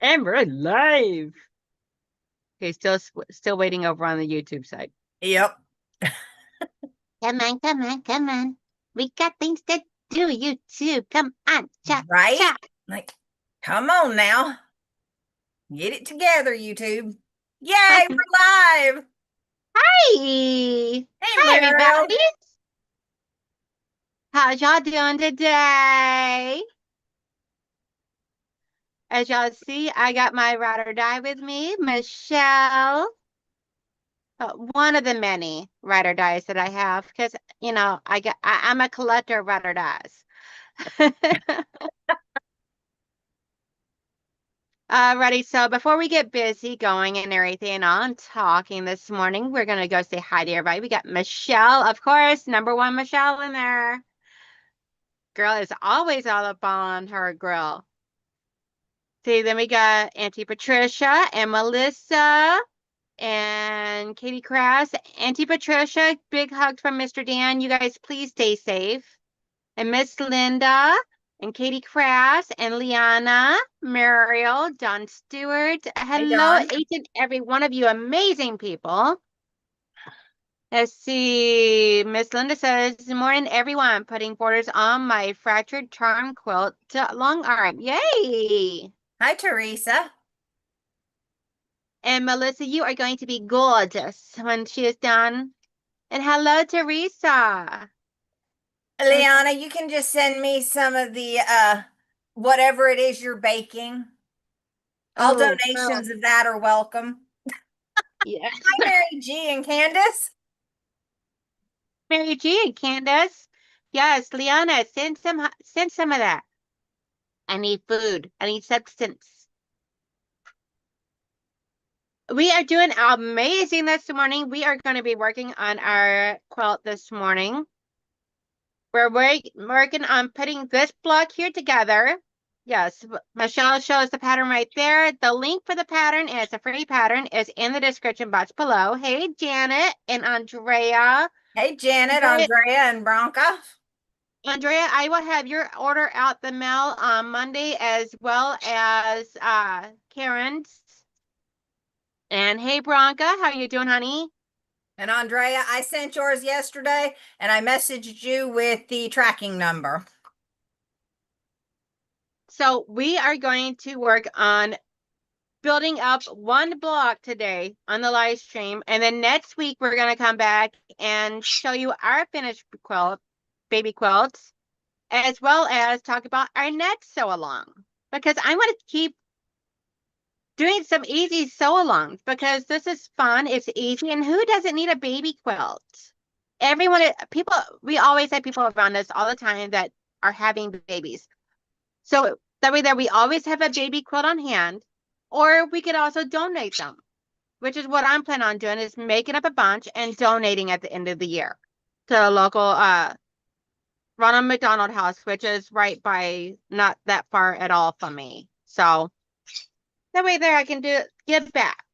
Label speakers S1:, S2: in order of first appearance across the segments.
S1: And we're live. Okay, still waiting over on the YouTube side.
S2: Yep.
S1: Come on, come on, come on. We got things to do, YouTube. Come on, cha
S2: Right?
S1: cha.
S2: Like, come on now. Get it together, YouTube.
S1: Hi,
S2: Yay, we're live.
S1: hi,
S2: Hey,
S1: hi,
S2: Meadows.
S1: everybody. How's y'all doing today? As y'all see, I got my ride or die with me, Michelle. One of the many ride or dies that I have, because I'm a collector of ride or dies. Alrighty, so before we get busy going and everything on talking this morning, we're gonna go say hi to everybody. We got Michelle, of course, number one Michelle in there. Girl is always all up on her grill. See, then we got Auntie Patricia and Melissa and Katie Crass. Auntie Patricia, big hugs from Mr. Dan. You guys please stay safe. And Miss Linda and Katie Crass and Liana, Muriel, John Stewart.
S2: Hey,
S1: Hello,
S2: Don.
S1: each and every one of you amazing people. Let's see. Miss Linda says, good morning, everyone. Putting borders on my fractured charm quilt to long arm. Yay!
S2: Hi, Teresa.
S1: And Melissa, you are going to be gorgeous when she is done. And hello, Teresa.
S2: Liana, you can just send me some of the whatever it is you're baking. All
S1: Oh, girl.
S2: donations of that are welcome.
S1: Yeah.
S2: Hi, Mary G and Candace.
S1: Mary G and Candace. Yes, Liana, send some of that. I need food. I need substance. We are doing amazing this morning. We are going to be working on our quilt this morning. We're working on putting this block here together. Yes, Michelle shows the pattern right there. The link for the pattern, and it's a free pattern, is in the description box below. Hey, Janet and Andrea.
S2: Hey, Janet,
S1: Andrea,
S2: Andrea, and Bronca.
S1: Andrea, I will have your order out the mail on Monday as well as Karen's. And hey, Bronca, how you doing, honey?
S2: And Andrea, I sent yours yesterday and I messaged you with the tracking number.
S1: So we are going to work on building up one block today on the live stream. And then next week, we're going to come back and show you our finished quilt, baby quilts, as well as talk about our next sew along. Because I want to keep doing some easy sew alongs because this is fun, it's easy, and who doesn't need a baby quilt? Everyone, people, we always have people around us all the time that are having babies. So that way there we always have a baby quilt on hand, or we could also donate them, which is what I'm planning on doing, is making up a bunch and donating at the end of the year to a local Ronald McDonald House, which is right by, not that far at all from me. So that way there I can give back.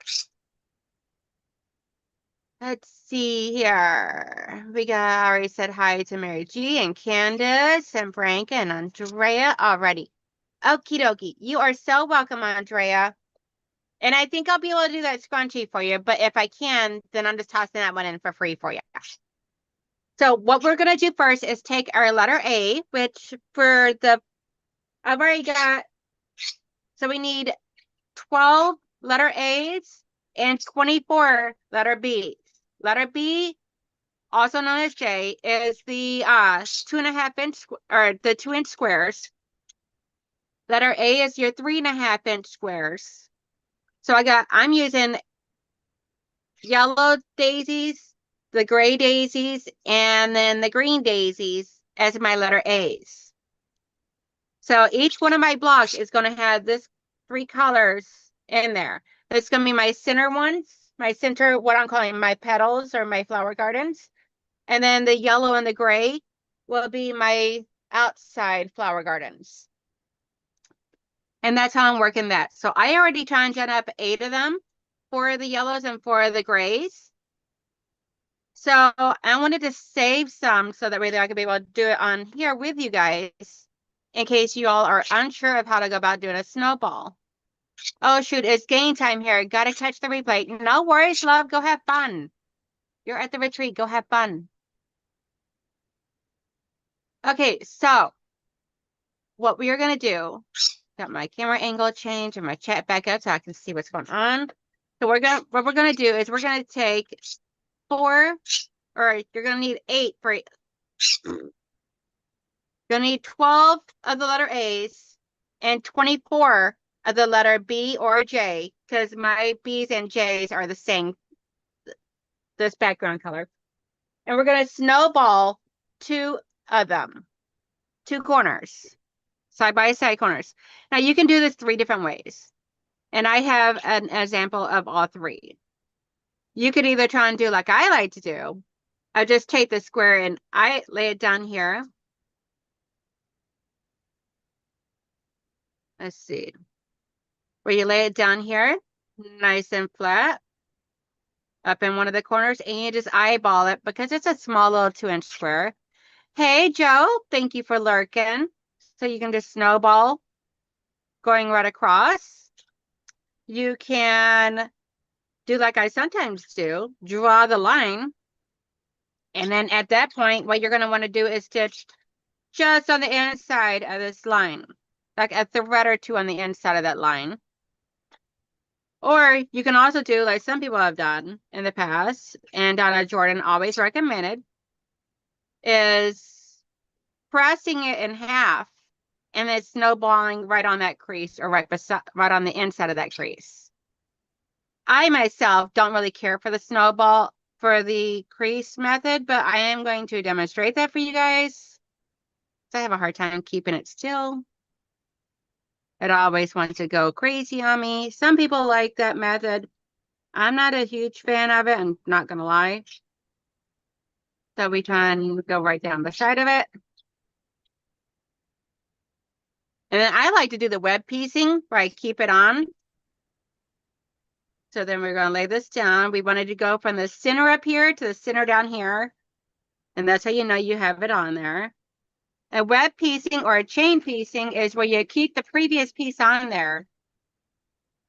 S1: Let's see here. We got already said hi to Mary G and Candace and Frank and Andrea already. Okie dokie. You are so welcome, Andrea. And I think I'll be able to do that scrunchie for you. But if I can, then I'm just tossing that one in for free for you. So what we're going to do first is take our letter A, which I've already got, so we need 12 letter A's and 24 letter B's. Letter B, also known as J, is the 2.5 inch or the 2-inch squares. Letter A is your 3.5-inch squares. So I'm using yellow daisies, the gray daisies, and then the green daisies as my letter A's. So each one of my blocks is going to have this 3 colors in there. It's going to be my center ones, my center, what I'm calling my petals or my flower gardens. And then the yellow and the gray will be my outside flower gardens. And that's how I'm working that. So I already turned up 8 of them, 4 of the yellows and 4 of the grays. So I wanted to save some so that way I could be able to do it on here with you guys in case you all are unsure of how to go about doing a snowball. Oh, shoot. It's game time here. Gotta catch the replay. No worries, love. Go have fun. You're at the retreat. Go have fun. Okay, so what we are going to do, got my camera angle changed and my chat back up so I can see what's going on. So what we're going to do is we're going to take 4, or you're going to need 8 for, you're going to need 12 of the letter A's and 24 of the letter B or J, because my B's and J's are the same, this background color. And we're going to snowball 2 of them, 2 corners, side by side corners. Now you can do this 3 different ways. And I have an example of all 3. You could either try and do like I like to do. I just take the square and I lay it down here. Let's see. Where you lay it down here, nice and flat, up in one of the corners, and you just eyeball it because it's a small little 2-inch square. Hey, Joe, thank you for lurking. So you can just snowball going right across. You can do like I sometimes do, draw the line. And then at that point, what you're going to want to do is stitch just on the inside of this line, like a thread or 2 on the inside of that line. Or you can also do like some people have done in the past, and Donna Jordan always recommended, is pressing it in half and then snowballing right on that crease or right on the inside of that crease. I myself don't really care for the snowball for the crease method, but I am going to demonstrate that for you guys. So I have a hard time keeping it still. It always wants to go crazy on me. Some people like that method. I'm not a huge fan of it, I'm not gonna lie. So we try and go right down the side of it. And then I like to do the web piecing where I keep it on. So then we're going to lay this down. We wanted to go from the center up here to the center down here. And that's how you know you have it on there. A web piecing or a chain piecing is where you keep the previous piece on there.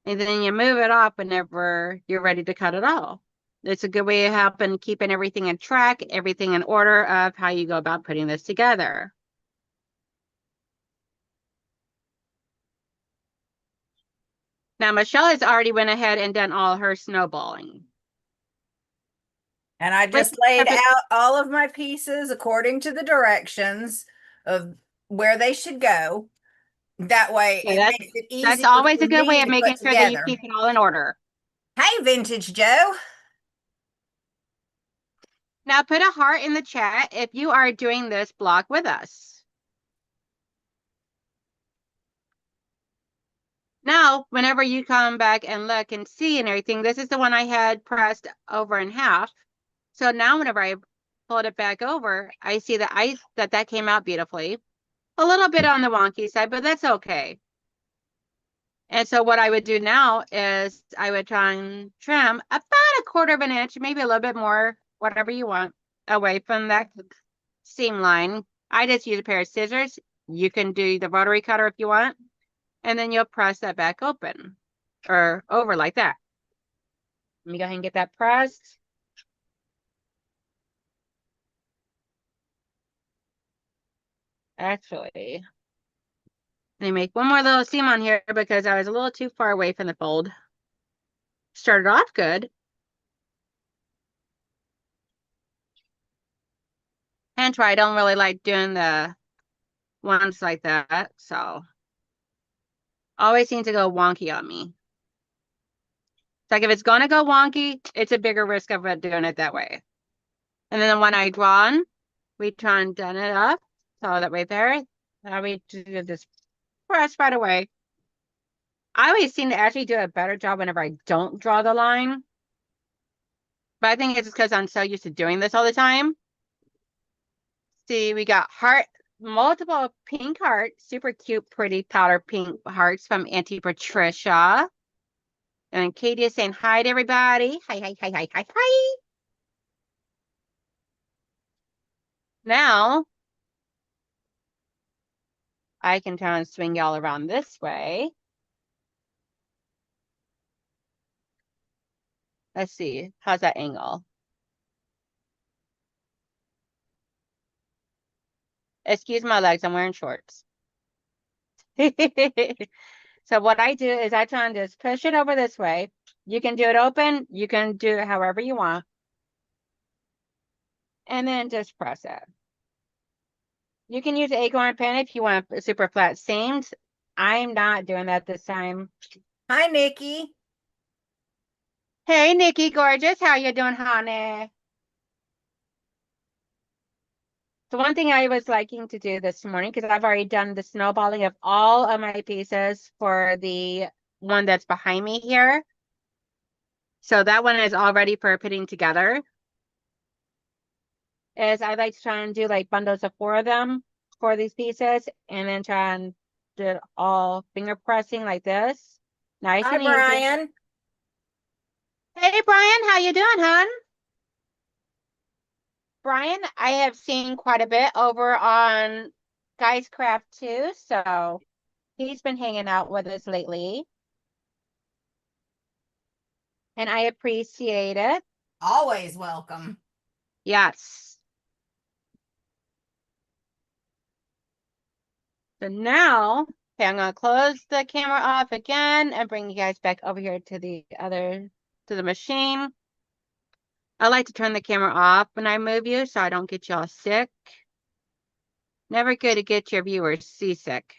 S1: And then you move it off whenever you're ready to cut it off. It's a good way of helping keeping everything in track, everything in order of how you go about putting this together. Now, Michelle has already went ahead and done all her snowballing.
S2: And I just laid out all of my pieces according to the directions of where they should go. That way it makes it easier
S1: That's always
S2: for
S1: a good way
S2: me
S1: of
S2: to
S1: making
S2: put
S1: sure that you
S2: together.
S1: keep it all in order.
S2: Hey, Vintage Joe.
S1: Now put a heart in the chat if you are doing this block with us. Now, whenever you come back and look and see and everything, this is the one I had pressed over in half. So now whenever I pulled it back over, I see that that came out beautifully. A little bit on the wonky side, but that's okay. And so what I would do now is I would try and trim about 1/4 of an inch, maybe a little bit more, whatever you want, away from that seam line. I just use a pair of scissors. You can do the rotary cutter if you want. And then you'll press that back open or over like that. Let me go ahead and get that pressed. Actually, let me make one more little seam on here because I was a little too far away from the fold. Started off good. Hence why I don't really like doing the ones like that. So always seems to go wonky on me. It's like if it's gonna go wonky, it's a bigger risk of it doing it that way. And then when I draw, we try and done it up. So that way there, now we just press right away. I always seem to actually do a better job whenever I don't draw the line. But I think it's just because I'm so used to doing this all the time. See, we got multiple pink hearts, super cute, pretty powder pink hearts from Auntie Patricia. And then Katie is saying hi to everybody. Hi, hi, hi, hi, hi, hi. Now, I can try and swing y'all around this way. Let's see. How's that angle? Excuse my legs. I'm wearing shorts. So what I do is I try and just push it over this way. You can do it open. You can do it however you want. And then just press it. You can use acorn pen if you want a super flat seams. I'm not doing that this time.
S2: Hi, Nikki.
S1: Hey, Nikki, gorgeous. How you doing, honey? So one thing I was liking to do this morning, because I've already done the snowballing of all of my pieces for the one that's behind me here. So that one is all ready for putting together. Is I like to try and do like bundles of 4 of them for these pieces, and then try and do it all finger pressing like this. Nice
S2: Hi,
S1: and easy.
S2: Brian.
S1: Hey, Brian, how you doing, hon? Brian, I have seen quite a bit over on Guys Craft too, so he's been hanging out with us lately, and I appreciate it.
S2: Always welcome.
S1: Yes. So now, okay, I'm gonna close the camera off again and bring you guys back over here to the machine. I like to turn the camera off when I move you so I don't get y'all sick. Never good to get your viewers seasick.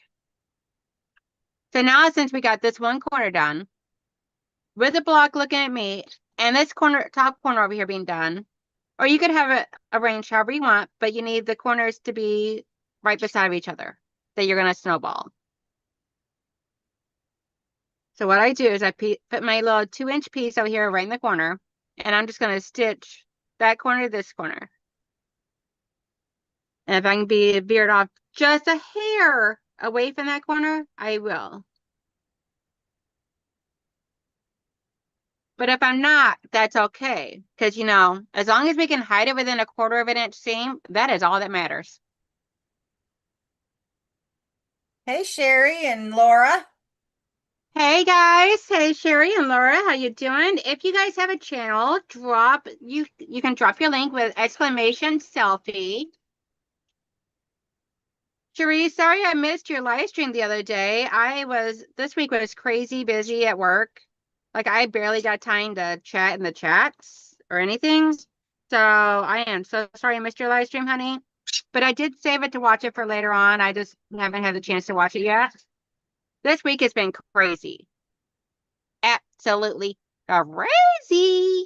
S1: So now since we got this one corner done, with the block looking at me, and this corner, top corner over here being done, or you could have it arranged however you want, but you need the corners to be right beside each other that you're gonna snowball. So what I do is I put my little 2-inch piece over here right in the corner, and I'm just gonna stitch that corner to this corner. And if I can be veered off just a hair away from that corner, I will. But if I'm not, that's okay. Because, you know, as long as we can hide it within 1/4 of an inch seam, that is all that matters.
S2: Hey, Sherry and Laura.
S1: Hey guys, hey Sherry and Laura, how you doing? If you guys have a channel, you can drop your link with exclamation selfie. Sherry, sorry I missed your live stream the other day. This week was crazy busy at work. Like I barely got time to chat in the chats or anything. So I am so sorry I missed your live stream, honey. But I did save it to watch it for later on. I just haven't had the chance to watch it yet. This week has been crazy. Absolutely crazy.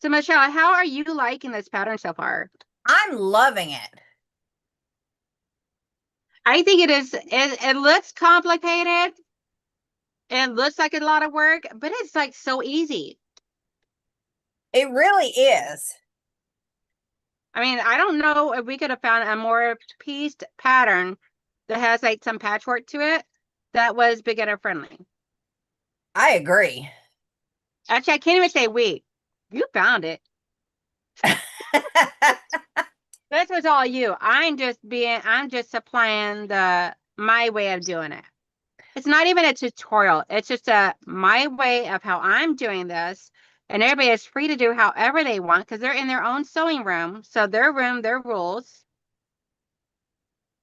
S1: So Michelle, how are you liking this pattern so far?
S2: I'm loving it.
S1: I think it looks complicated. It looks like a lot of work, but it's like so easy.
S2: It really is.
S1: I mean, I don't know if we could have found a more pieced pattern that has like some patchwork to it that was beginner friendly.
S2: I agree.
S1: Actually, I can't even say we. You found it. This was all you. I'm just supplying my way of doing it. It's not even a tutorial. It's just my way of how I'm doing this. And everybody is free to do however they want because they're in their own sewing room. So their room, their rules.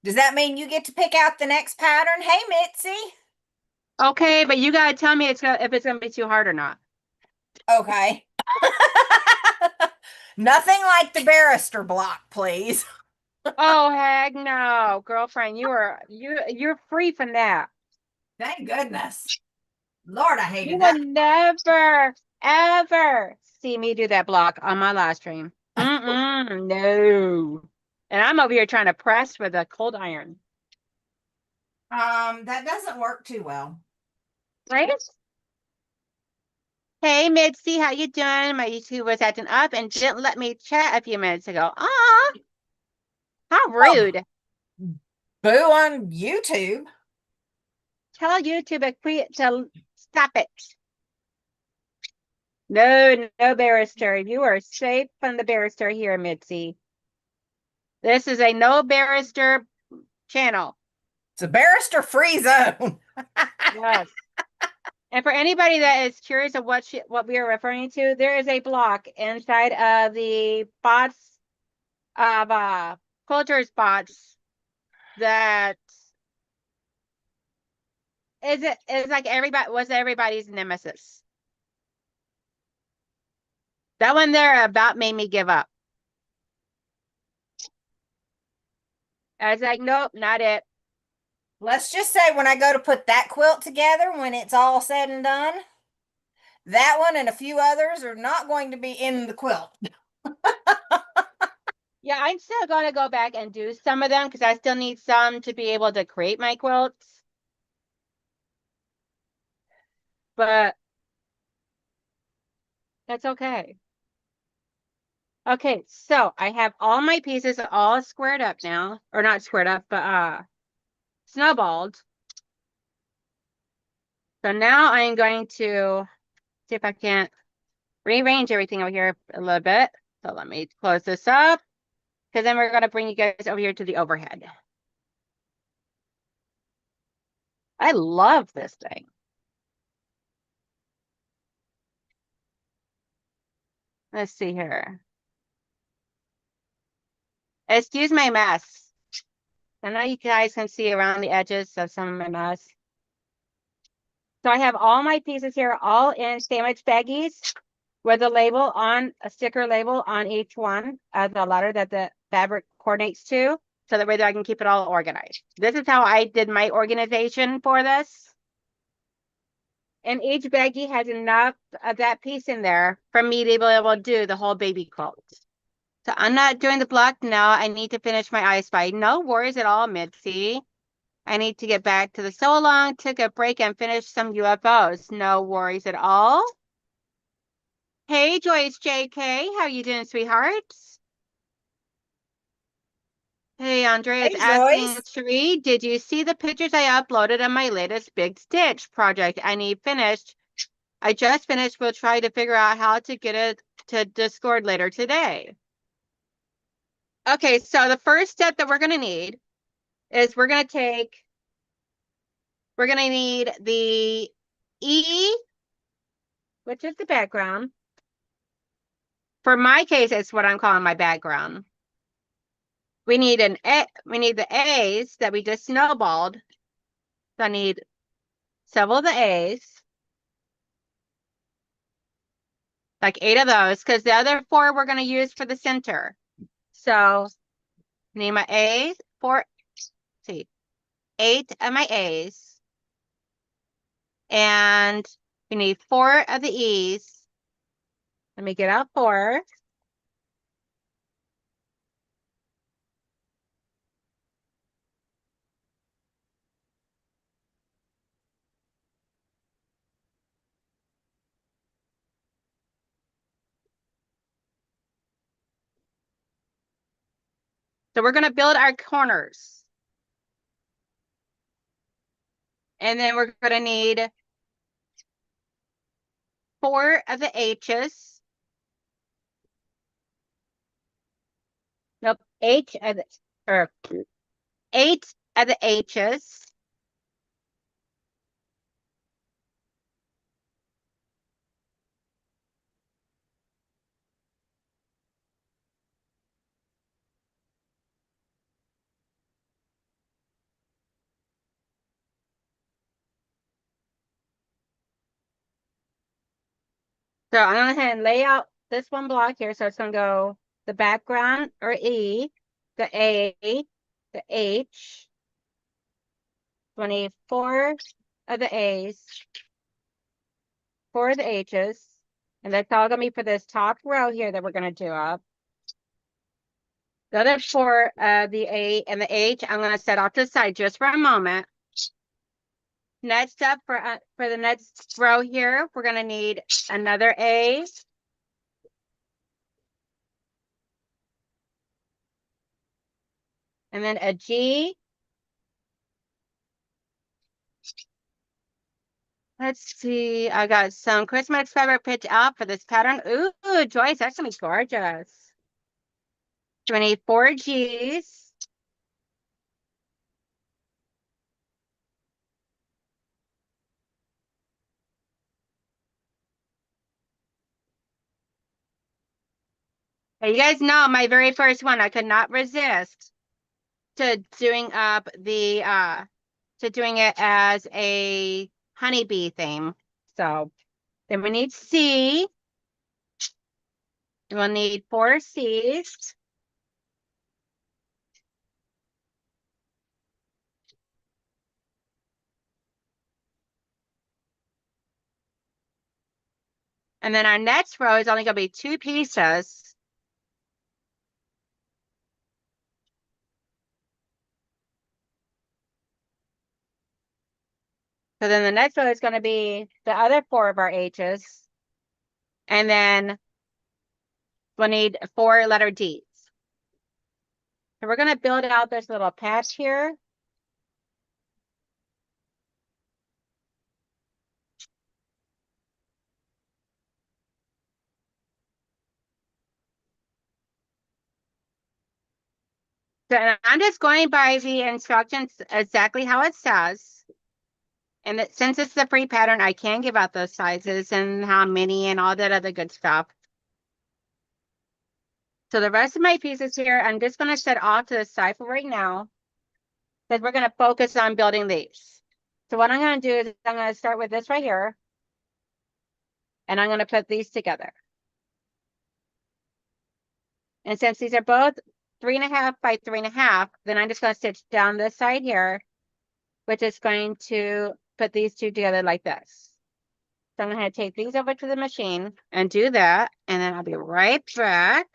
S2: Does that mean you get to pick out the next pattern? Hey, Mitzi.
S1: Okay, but you gotta tell me if it's gonna be too hard or not.
S2: Okay. Nothing like the barrister block, please.
S1: Oh heck no, girlfriend. You're free from that.
S2: Thank goodness. Lord, I
S1: You
S2: hated
S1: will
S2: that.
S1: never, ever see me do that block on my live stream. No. And I'm over here trying to press with a cold iron.
S2: That doesn't work too well.
S1: Right? Hey, Mitzi, how you doing? My YouTube was acting up and didn't let me chat a few minutes ago. Ah, how
S2: Oh,
S1: rude.
S2: boo on YouTube.
S1: Tell YouTube to stop it. No, no barrister. You are safe from the barrister here, Mitzi. This is a no barrister channel.
S2: It's a barrister free zone.
S1: Yes. And for anybody that is curious of what we are referring to, there is a block inside of the bots of quilters bots that is like everybody's nemesis. That one there about made me give up. I was like, nope, not it.
S2: Let's just say when I go to put that quilt together, when it's all said and done, that one and a few others are not going to be in the quilt.
S1: Yeah, I'm still going to go back and do some of them because I still need some to be able to create my quilts. But that's okay. Okay, so I have all my pieces all squared up now. Or not squared up, but snowballed. So now I'm going to see if I can't rearrange everything over here a little bit. So let me close this up because then we're going to bring you guys over here to the overhead. I love this thing. Let's see here. Excuse my mess. I know you guys can see around the edges of some of my mess. So I have all my pieces here all in sandwich baggies with a sticker label on each one of the letter that the fabric coordinates to, so that way that I can keep it all organized. This is how I did my organization for this. And each baggie has enough of that piece in there for me to be able to do the whole baby quilt. So I'm not doing the block now. I need to finish my I Spy. No worries at all, Mitzi. I need to get back to the sew along, took a break and finished some UFOs. No worries at all. Hey, Joyce JK, how you doing, sweethearts? Hey, Andrea is
S2: Hey,
S1: asking,
S2: Joyce.
S1: Cherie, did you see the pictures I uploaded on my latest Big Stitch project? I need finished. I just finished. We'll try to figure out how to get it to Discord later today. Okay, so the first step that we're going to need is we're going to need the E, which is the background. For my case, it's what I'm calling my background. We need the A's that we just snowballed. So I need several of the A's, like 8 of those, because the other 4 we're going to use for the center. So I need my A's, 4, see, 8 of my A's. And we need 4 of the E's. Let me get out 4. So we're going to build our corners. And then we're going to need 4 of the H's. Nope, 8 of the, or 8 of the H's. So I'm going to go ahead and lay out this one block here. So it's going to go the background or E, the A, the H, 24 of the A's, 4 of the H's. And that's all going to be for this top row here that we're going to do up. The other 4 of the A and the H, I'm going to set off to the side just for a moment. Next up for the next row here, we're going to need another A. And then a G. Let's see. I got some Christmas fabric pitch out for this pattern. Ooh, Joyce, that's gonna be gorgeous. 24 G's. You guys know my very first one, I could not resist to doing up the to doing it as a honeybee theme. So then we need C. We'll need 4 C's. And then our next row is only going to be 2 pieces. So then the next row is going to be the other 4 of our H's. And then we'll need 4 letter D's. So we're going to build out this little patch here. So I'm just going by the instructions exactly how it says. And since it's a free pattern, I can give out those sizes and how many and all that other good stuff. So the rest of my pieces here, I'm just going to set off to the side for right now, because we're going to focus on building these. So what I'm going to do is I'm going to start with this right here, and I'm going to put these together. And since these are both 3.5 by 3.5, then I'm just going to stitch down this side here, which is going to put these two together like this. So I'm going to take these over to the machine and do that, and then I'll be right back.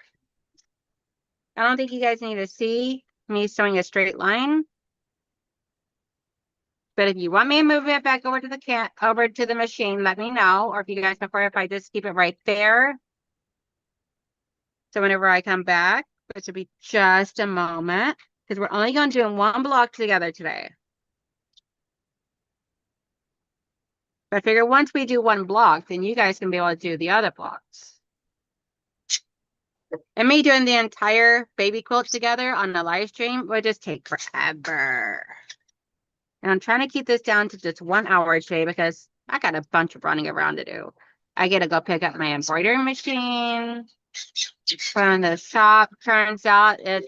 S1: I don't think you guys need to see me sewing a straight line. But if you want me to move it back over to the machine, let me know. Or if you guys prefer if I just keep it right there. So whenever I come back, which will be just a moment, because we're only going to do one block together today. But I figure once we do one block, then you guys can be able to do the other blocks. And me doing the entire baby quilt together on the live stream would just take forever. And I'm trying to keep this down to just 1 hour today because I got a bunch of running around to do. I get to go pick up my embroidery machine from the shop. Turns out there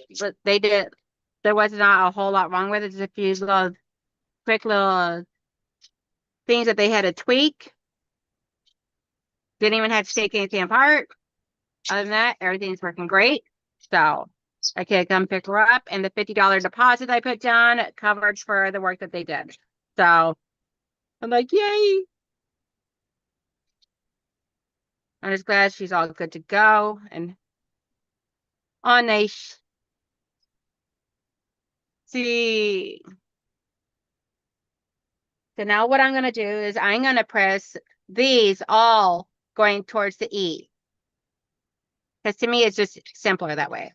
S1: was not a whole lot wrong with it. Just a few little quick little things that they had to tweak. Didn't even have to take anything apart. Other than that, everything's working great. So I could come pick her up, and the $50 deposit I put down covered for the work that they did. So I'm like, yay. I'm just glad she's all good to go and on a see. So now what I'm going to do is I'm going to press these all going towards the E. Because to me, it's just simpler that way.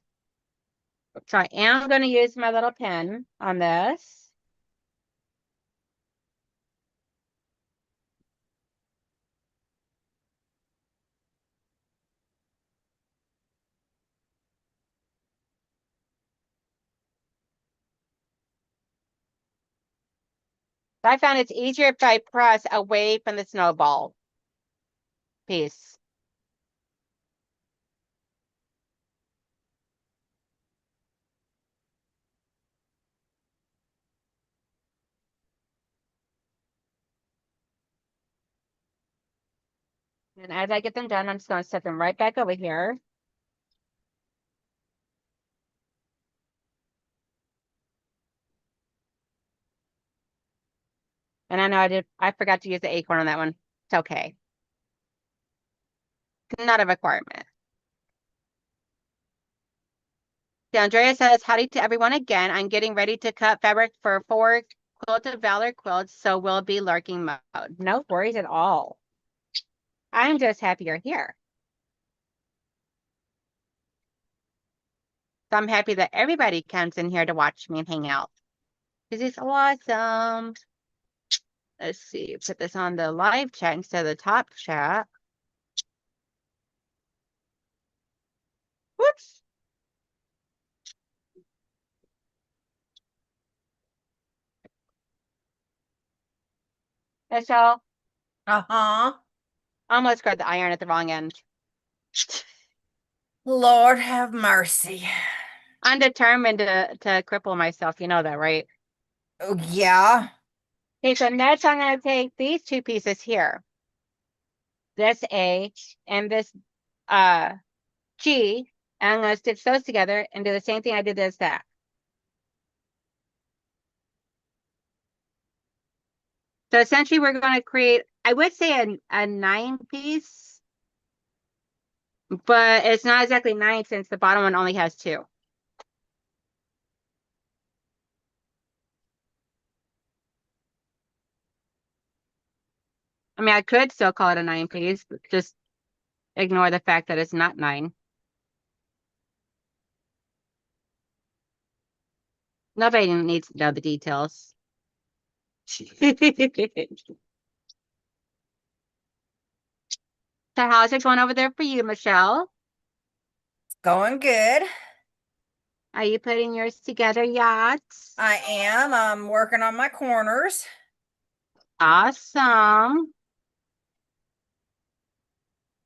S1: So I am going to use my little pen on this. I found it's easier if I press away from the snowball piece. And as I get them done, I'm just going to set them right back over here. And I know I forgot to use the acorn on that one. It's okay. Not a requirement. So Andrea says, howdy to everyone again. I'm getting ready to cut fabric for 4 Quilt of Valor quilts, so we'll be lurking mode. No worries at all. I'm just happy you're here. So I'm happy that everybody comes in here to watch me and hang out. This is awesome. Let's see, put this on the live chat instead of the top chat. Whoops. And so
S2: Uh-huh.
S1: almost grabbed the iron at the wrong end.
S2: Lord have mercy.
S1: I'm determined to cripple myself. You know that, right?
S2: Oh, yeah.
S1: Okay, so next I'm going to take these two pieces here. This A and this uh G. And I'm going to stitch those together and do the same thing I did this that. So essentially we're going to create, I would say a 9 piece, but it's not exactly 9 since the bottom one only has 2. I mean, I could still call it a 9 piece, but just ignore the fact that it's not 9. Nobody needs to know the details. So how's it going over there for you, Michelle?
S2: Going good.
S1: Are you putting yours together yet?
S2: I am. I'm working on my corners.
S1: Awesome.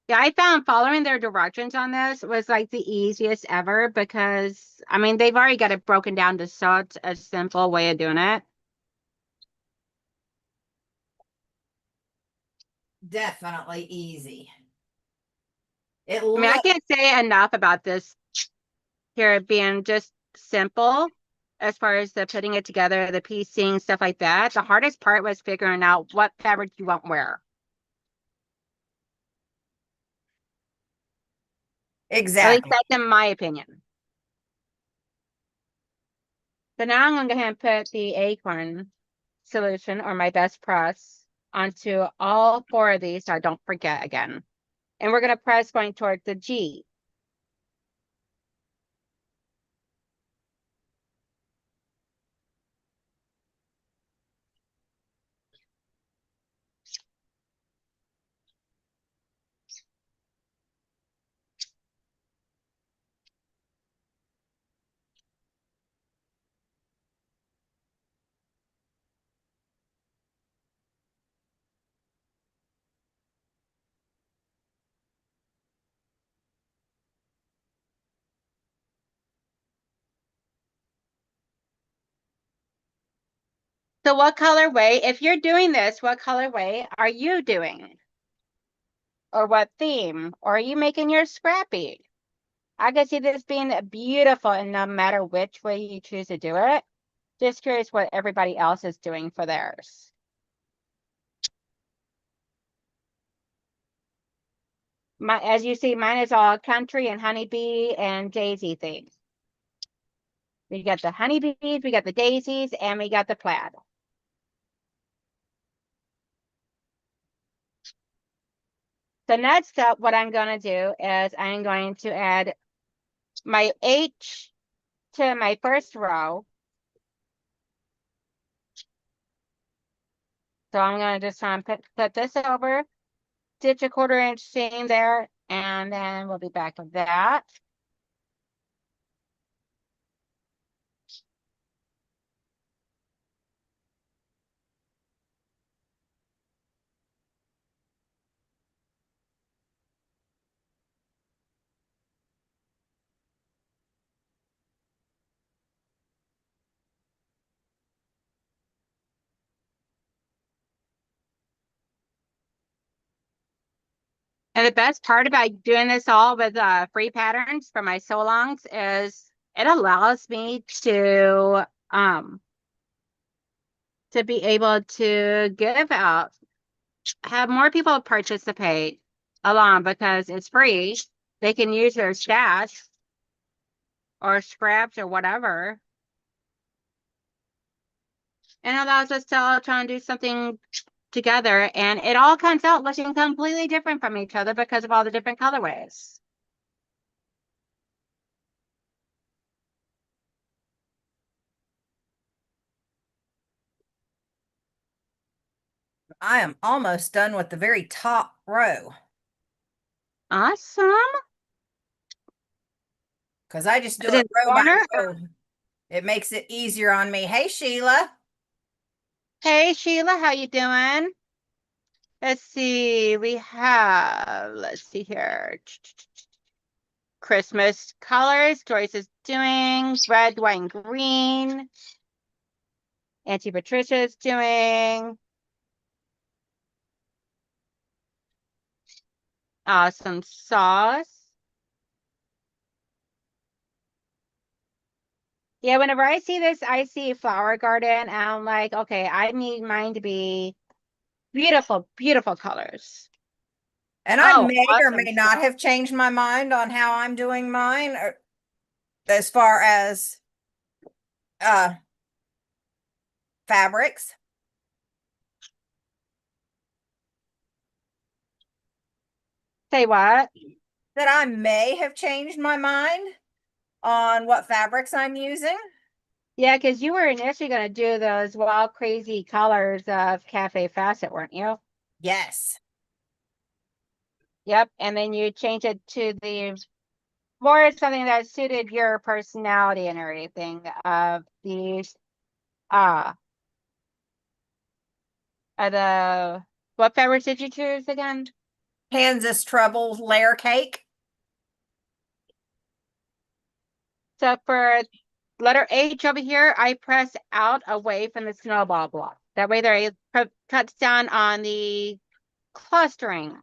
S1: Yeah, I found following their directions on this was like the easiest ever because, I mean, they've already got it broken down to such a simple way of doing it.
S2: Definitely easy. It
S1: I mean, I
S2: look
S1: can't say enough about this here being just simple as far as the putting it together, the piecing, stuff like that. The hardest part was figuring out what fabric you want where, at least
S2: exactly.
S1: that's in my opinion. So now I'm going to go ahead and put the acorn solution or my best press onto all 4 of these so I don't forget again. And we're going to press going towards the G. So what colorway, if you're doing this, what colorway are you doing? Or what theme? Or are you making yours scrappy? I can see this being beautiful and no matter which way you choose to do it. Just curious what everybody else is doing for theirs. As you see, mine is all country and honeybee and daisy themed. We got the honeybees, we got the daisies, and we got the plaid. So next up, what I'm going to do is I'm going to add my H to my first row. So I'm going to just put this over, stitch a 1/4 inch seam there, and then we'll be back with that. And the best part about doing this all with free patterns for my sew alongs is it allows me to be able to give out, have more people participate along because it's free. They can use their stash or scraps or whatever. And it allows us to all try and do something together. And it all comes out looking completely different from each other because of all the different colorways.
S2: I am almost done with the very top row
S1: Awesome.
S2: because I just do
S1: Is
S2: it
S1: it
S2: row by
S1: corner?
S2: row. It makes it easier on me. Hey, Sheila.
S1: Hey Sheila, how you doing? Let's see. Let's see here. Christmas colors. Joyce is doing red, white, and green. Auntie Patricia is doing some sauce. Yeah, whenever I see this, I see flower garden, and I'm like, okay, I need mine to be beautiful, beautiful colors.
S2: And I
S1: Oh,
S2: may or
S1: awesome
S2: may not
S1: stuff.
S2: have changed my mind on how I'm doing mine, as far as uh fabrics.
S1: Say what?
S2: That I may have changed my mind on what fabrics I'm using.
S1: Yeah, because you were initially going to do those wild, crazy colors of Cafe Facet, weren't you?
S2: Yes.
S1: Yep. And then you changed it to the more something that suited your personality and everything of these uh the what fabrics did you choose again?
S2: Kansas Trouble layer cake.
S1: So for letter H over here, I press out away from the snowball block. That way there it cuts down on the clustering.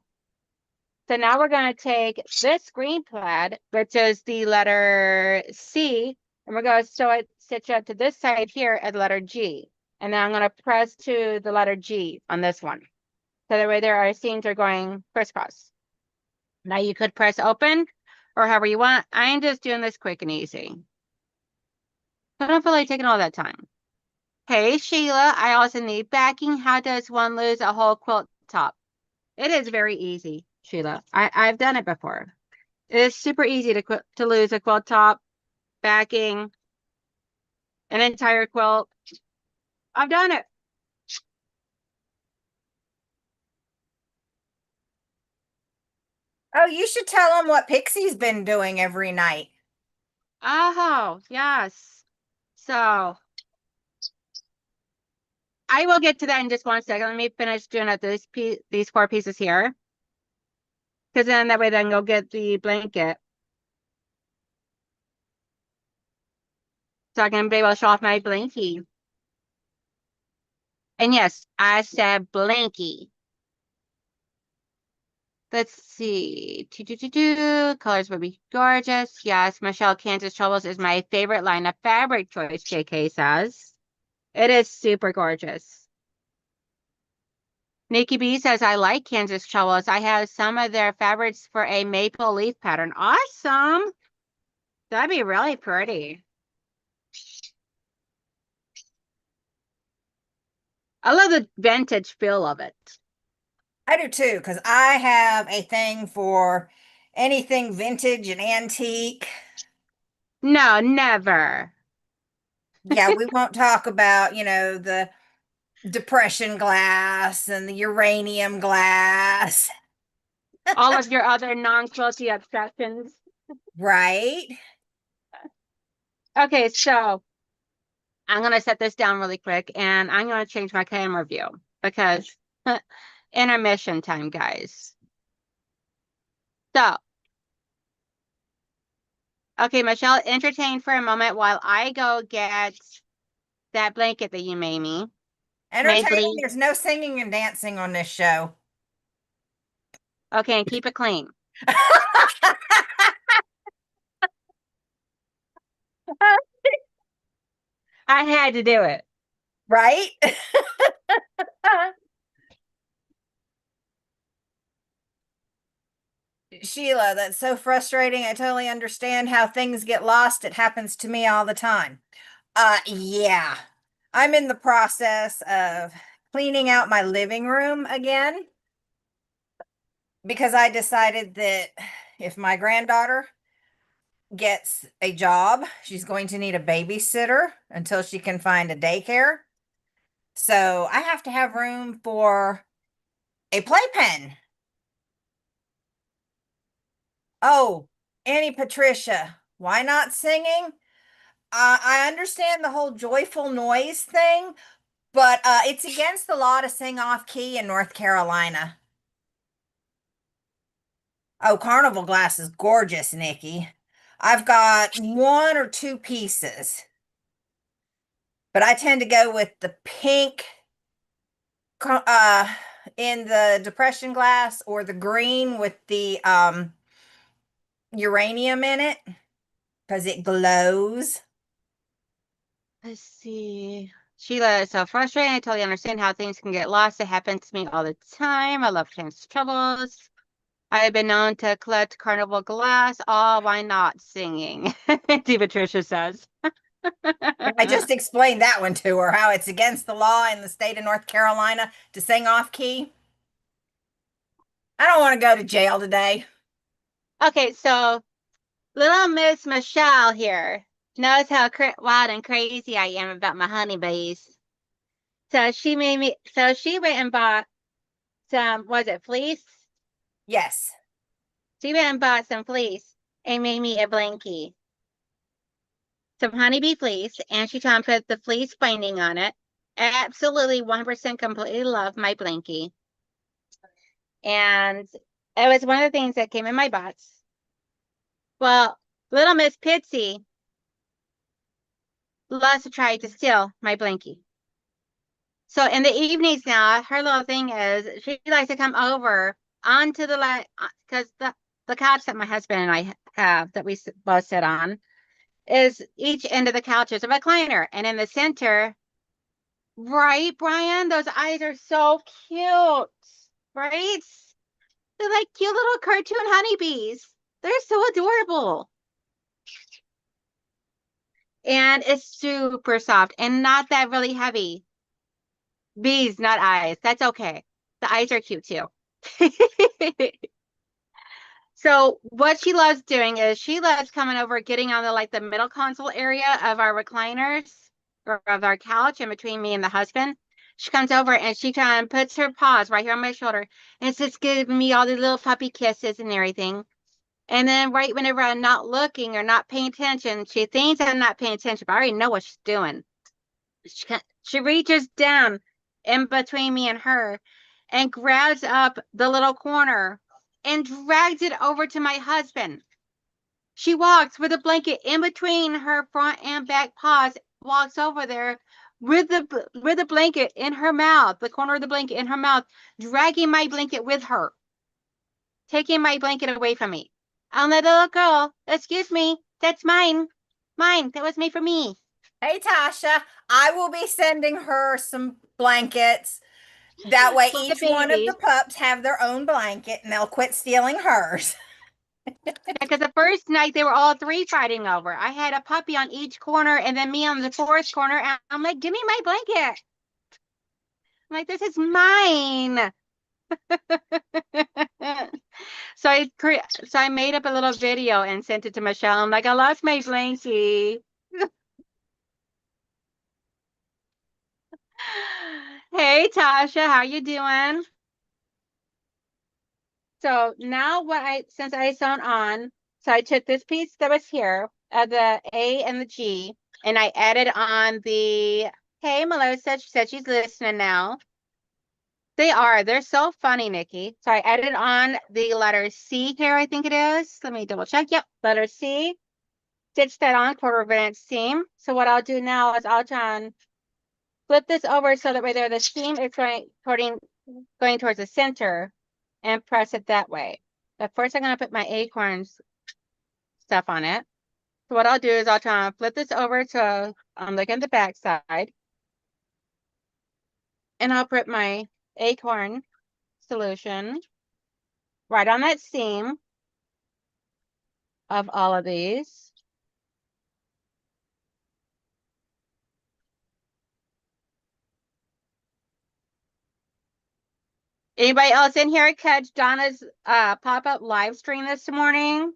S1: So now we're going to take this green plaid, which is the letter C, and we're going to stitch it to this side here at letter G. And then I'm going to press to the letter G on this one. So that way there our seams are going crisscross. Now you could press open or however you want. I'm just doing this quick and easy. I don't feel like taking all that time. Hey, Sheila, I also need backing. How does one lose a whole quilt top? It is very easy, Sheila. I've done it before. It is super easy to lose a quilt top, backing, an entire quilt. I've done it.
S2: Oh, you should tell them what Pixie's been doing every night.
S1: Oh, yes. So I will get to that in just 1 second. Let me finish doing up these 4 pieces here. Because then that way then go get the blanket. So I can be able to show off my blankie. And yes, I said blankie. Let's see. Colors would be gorgeous. Yes, Michelle Kansas Troubles is my favorite line of fabric choice, JK says. It is super gorgeous. Nikki B says, I like Kansas Troubles. I have some of their fabrics for a maple leaf pattern. Awesome. That'd be really pretty. I love the vintage feel of it.
S2: I do too, because I have a thing for anything vintage and antique.
S1: No, never.
S2: Yeah, we won't talk about, the depression glass and the uranium glass.
S1: All of your other non-quilty obsessions.
S2: Right?
S1: Okay, so I'm going to set this down really quick and I'm going to change my camera view because intermission time, guys. So, okay, Michelle, entertain for a moment while I go get that blanket that you made me. Made
S2: Entertaining,
S1: bleed.
S2: there's no singing and dancing on this show.
S1: Okay, and keep it clean. I had to do it.
S2: Right? Sheila, that's so frustrating. I totally understand how things get lost. It happens to me all the time. Yeah. I'm in the process of cleaning out my living room again because I decided that if my granddaughter gets a job, she's going to need a babysitter until she can find a daycare. So I have to have room for a playpen. Oh, Annie Patricia, why not singing? I understand the whole joyful noise thing, but it's against the law to sing off key in North Carolina. Oh, carnival glass is gorgeous, Nikki. I've got one or two pieces, but I tend to go with the pink uh in the depression glass or the green with the uranium in it because it glows.
S1: Let's see. Sheila is so frustrating. I totally understand how things can get lost. It happens to me all the time. I love chance troubles. I have been known to collect carnival glass. Oh, why not singing? Diva Tricia says.
S2: I just explained that one to her, how it's against the law in the state of North Carolina to sing off key. I don't want to go to jail today.
S1: Okay, so little Miss Michelle here knows how wild and crazy I am about my honeybees. So she went and bought some, was it fleece?
S2: Yes.
S1: She went and bought some fleece and made me a blankie. Some honeybee fleece, and she tried to put the fleece binding on it. Absolutely 100% completely love my blankie. And it was one of the things that came in my box. Well, little Miss Pitsy loves to try to steal my blankie. So in the evenings now, her little thing is she likes to come over onto the because the couch that my husband and I have that we both sit on is each end of the couch is a recliner, and in the center, right, Brian, those eyes are so cute, right? They're like cute little cartoon honeybees. They're so adorable. And it's super soft and not that really heavy. Bees, not eyes. That's okay. The eyes are cute too. So what she loves doing is she loves coming over, getting on the like the middle console area of our recliners or of our couch in between me and the husband. She comes over and she kind of puts her paws right here on my shoulder and it's just giving me all these little puppy kisses and everything. And then right whenever I'm not looking or not paying attention, she thinks I'm not paying attention, but I already know what she's doing. She reaches down in between me and her and grabs up the little corner and drags it over to my husband. She walks with a blanket in between her front and back paws, walks over there with the blanket in her mouth, the corner of the blanket in her mouth, dragging my blanket with her, taking my blanket away from me. I'm the little girl. Excuse me. That's mine. Mine. That was made for me.
S2: Hey, Tasha, I will be sending her some blankets. That way,
S1: For the
S2: each one of the
S1: baby.
S2: pups have their own blanket and they'll quit stealing hers.
S1: Because the first night they were all three fighting over. I had a puppy on each corner and then me on the fourth corner. And I'm like, give me my blanket. I'm like, this is mine. So I made up a little video and sent it to Michelle. I'm like, I lost my blankie. Hey Tasha, how you doing? So now since I sewn on, so I took this piece that was here, the A and the G, and I added on hey, Melissa, she said she's listening now. They're so funny, Nikki. So I added on the letter C here, I think it is. Let me double check. Yep, letter C. Stitch that on, quarter of an inch seam. So what I'll do now is I'll try and flip this over so that way there the seam is going towards the center and press it that way. But first I'm going to put my acorns stuff on it. So what I'll do is I'll try and flip this over so I'm looking at the back side. And I'll put my acorn solution right on that seam of all of these. Anybody else in here catch Donna's pop-up live stream this morning?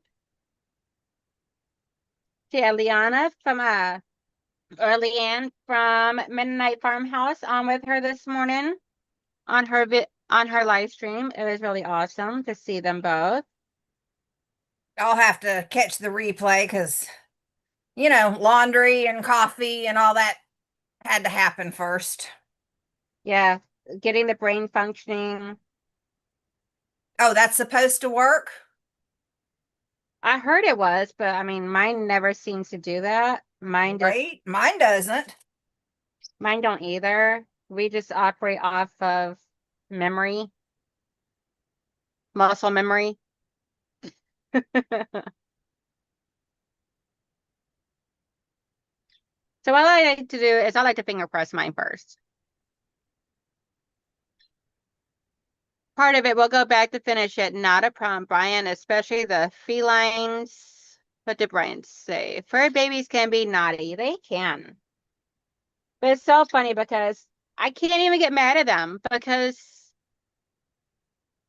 S1: She had Liana or Leanne from Midnight Farmhouse on with her this morning on her live stream. It was really awesome to see them both.
S2: I'll have to catch the replay because, laundry and coffee and all that had to happen first.
S1: Yeah, getting the brain functioning.
S2: Oh, that's supposed to work?
S1: I heard it was, but I mean, mine never seems to do that.
S2: Right? Mine doesn't.
S1: Mine don't either. We just operate off of memory, muscle memory. So what I like to do is I like to finger press mine first. Part of it will go back to finish it. Not a problem, Brian, especially the felines. What did Brian say? Fur babies can be naughty. They can. But it's so funny because I can't even get mad at them because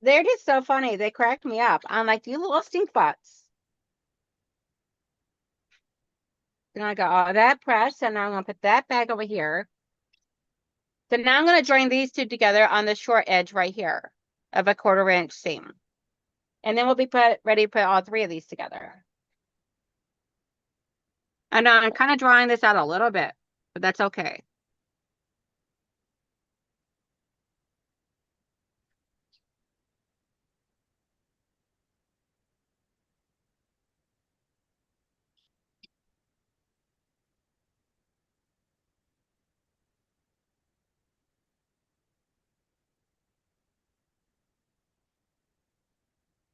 S1: they're just so funny. They crack me up. I'm like, you little stink butts. Then I got all that pressed, and now I'm gonna put that back over here. So now I'm gonna join these two together on the short edge right here of a 1/4 inch seam. And then we'll be ready to put all three of these together. And I'm kind of drawing this out a little bit, but that's okay.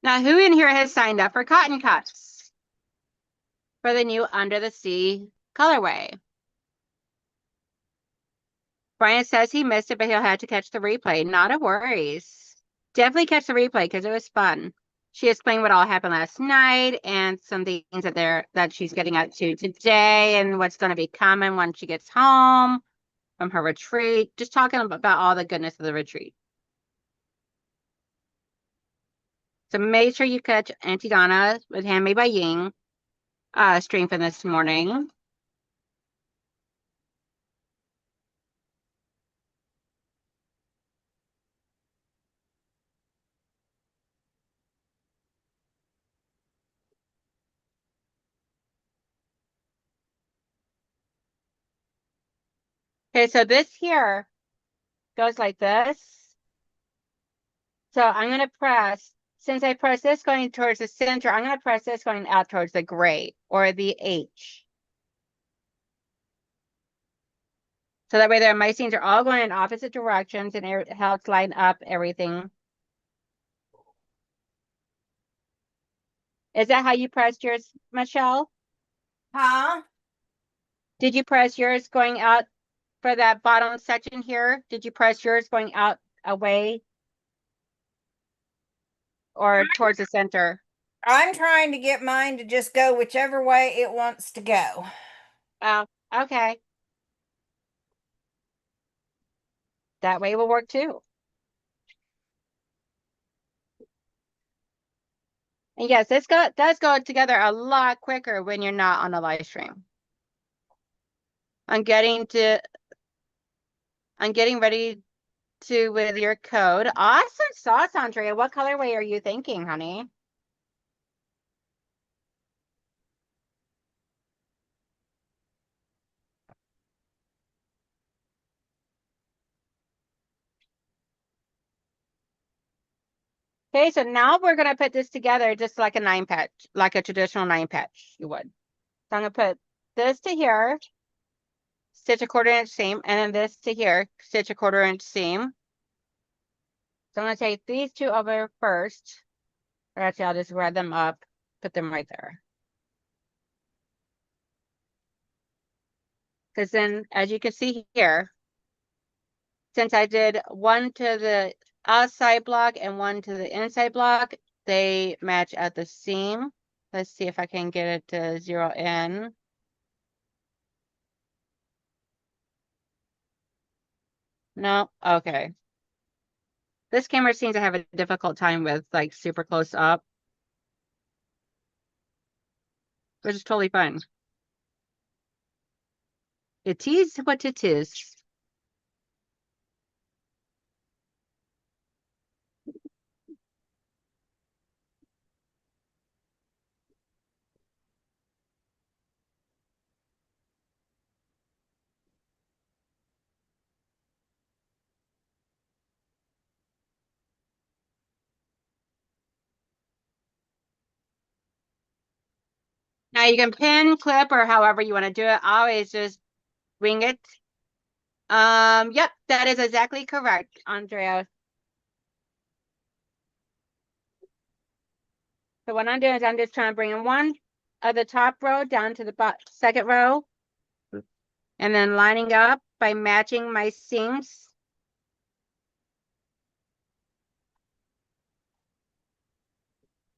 S1: Now, who in here has signed up for cotton cuts for the new Under the Sea colorway? Brian says he missed it, but he'll have to catch the replay. Not a worries. Definitely catch the replay because it was fun. She explained what all happened last night and some things that she's getting up to today and what's going to be coming when she gets home from her retreat. Just talking about all the goodness of the retreat. So make sure you catch Auntie Donna with Handmade by Ying stream from this morning. Okay, so this here goes like this. So I'm going to press, since I press this going towards the center, I'm going to press this going out towards the gray or the H. So that way my seams are all going in opposite directions and it helps line up everything. Is that how you pressed yours, Michelle?
S2: Huh?
S1: Did you press yours going out for that bottom section here? Did you press yours going out away or towards the center?
S2: I'm trying to get mine to just go whichever way it wants to go.
S1: Oh, okay. That way will work too. And yes, does go together a lot quicker when you're not on a live stream. I'm getting ready to with your code. Awesome sauce, Andrea. What colorway are you thinking, honey? Okay, so now we're gonna put this together just like a 9 patch, like a traditional 9 patch you would. So I'm gonna put this to here, stitch a 1/4 inch seam, and then this to here, stitch a 1/4 inch seam. So I'm gonna take these two over first, or actually I'll just grab them up, put them right there. Because then, as you can see here, since I did one to the outside block and one to the inside block, they match at the seam. Let's see if I can get it to zero in. No, okay. This camera seems to have a difficult time with like super close up, which is totally fine. It is what it is. Yeah, you can pin, clip, or however you want to do it. Always just wing it. Yep, that is exactly correct, Andrea. So what I'm doing is I'm just trying to bring in one of the top row down to the second row, and then lining up by matching my seams.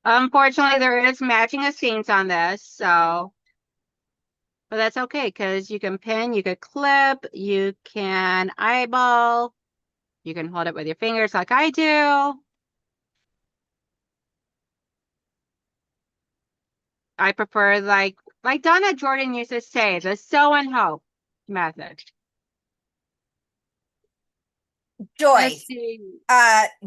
S1: Unfortunately, there is matching of seams on this, so, but that's okay because you can pin, you can clip, you can eyeball, you can hold it with your fingers like I do. I prefer like Donna Jordan used to say, the sew and hope method. Let's
S2: Joyce,
S1: see.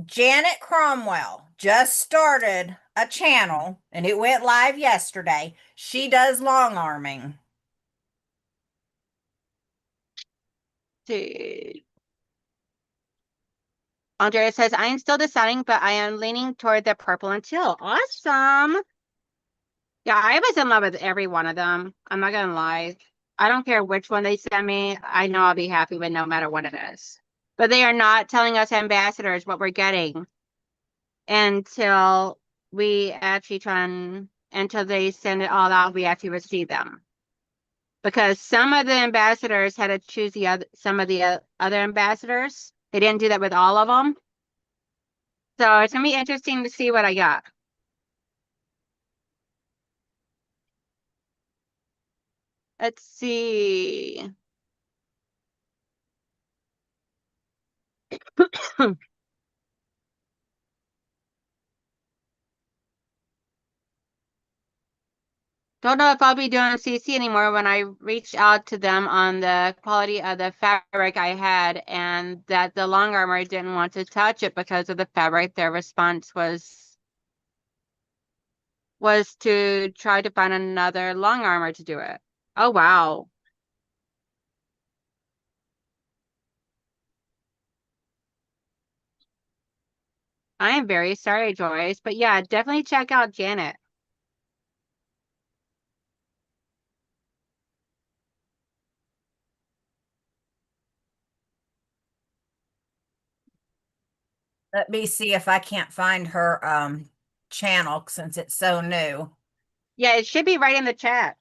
S2: Janet Cromwell just started a channel and it went live yesterday. She does long arming.
S1: See. Andrea says, I am still deciding, but I am leaning toward the purple and teal. Awesome. Yeah, I was in love with every one of them. I'm not gonna lie. I don't care which one they send me. I know I'll be happy with no matter what it is. But they are not telling us ambassadors what we're getting until we actually until they send it all out, we actually receive them. Because some of the ambassadors had to choose some of the other ambassadors. They didn't do that with all of them. So it's gonna be interesting to see what I got. Let's see. Don't know if I'll be doing CC anymore when I reached out to them on the quality of the fabric I had and that the long armor didn't want to touch it because of the fabric. Their response was to try to find another long armor to do it. Oh wow. I am very sorry, Joyce, but yeah, definitely check out Janet.
S2: Let me see if I can't find her channel since it's so new.
S1: Yeah, it should be right in the chat.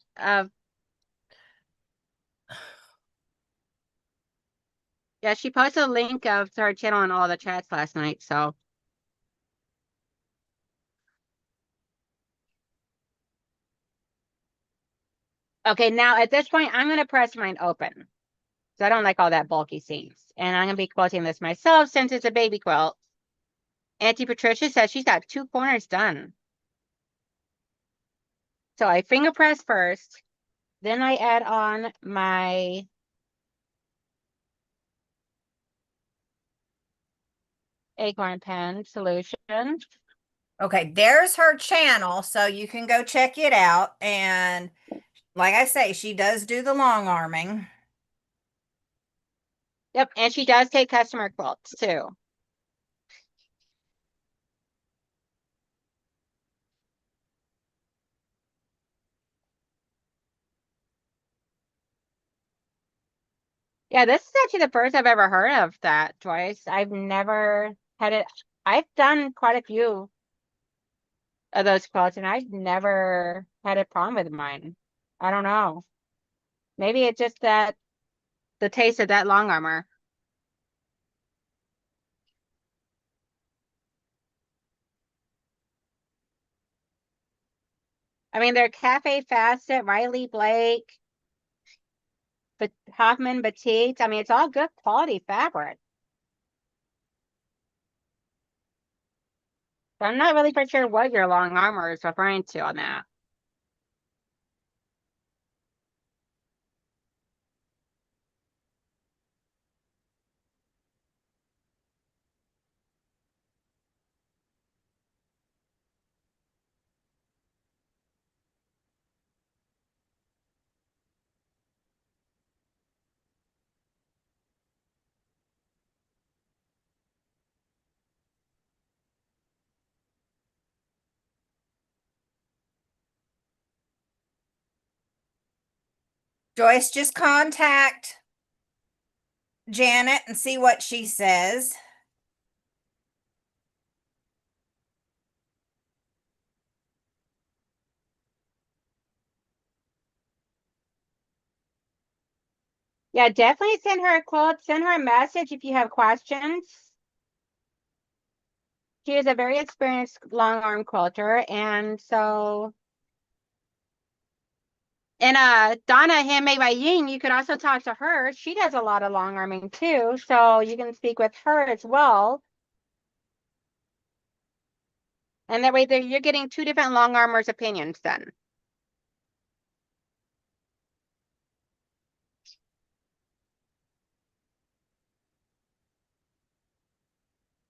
S1: Yeah, she posted a link of her channel in all the chats last night, so. Okay, now at this point, I'm going to press mine open. So I don't like all that bulky seams. And I'm going to be quilting this myself since it's a baby quilt. Auntie Patricia says she's got 2 corners done. So I finger press first. Then I add on my acorn pen solution.
S2: Okay, there's her channel, so you can go check it out. And like I say, she does do the long arming.
S1: Yep, and she does take customer quilts too. Yeah, this is actually the first I've ever heard of that, Joyce. I've never had it. I've done quite a few of those quilts and I've never had a problem with mine. I don't know. Maybe it's just that the taste of that long armor. I mean, they're Cafe Facet, Riley Blake, but Hoffman Batiks. I mean, it's all good quality fabric. So I'm not really for sure what your long armor is referring to on that.
S2: Joyce, just contact Janet and see what she says.
S1: Yeah, definitely send her a quote. Send her a message if you have questions. She is a very experienced long arm quilter, and so and Donna Handmade by Ying, you could also talk to her. She does a lot of long arming too, so you can speak with her as well. And that way you're getting two different long armers' opinions then.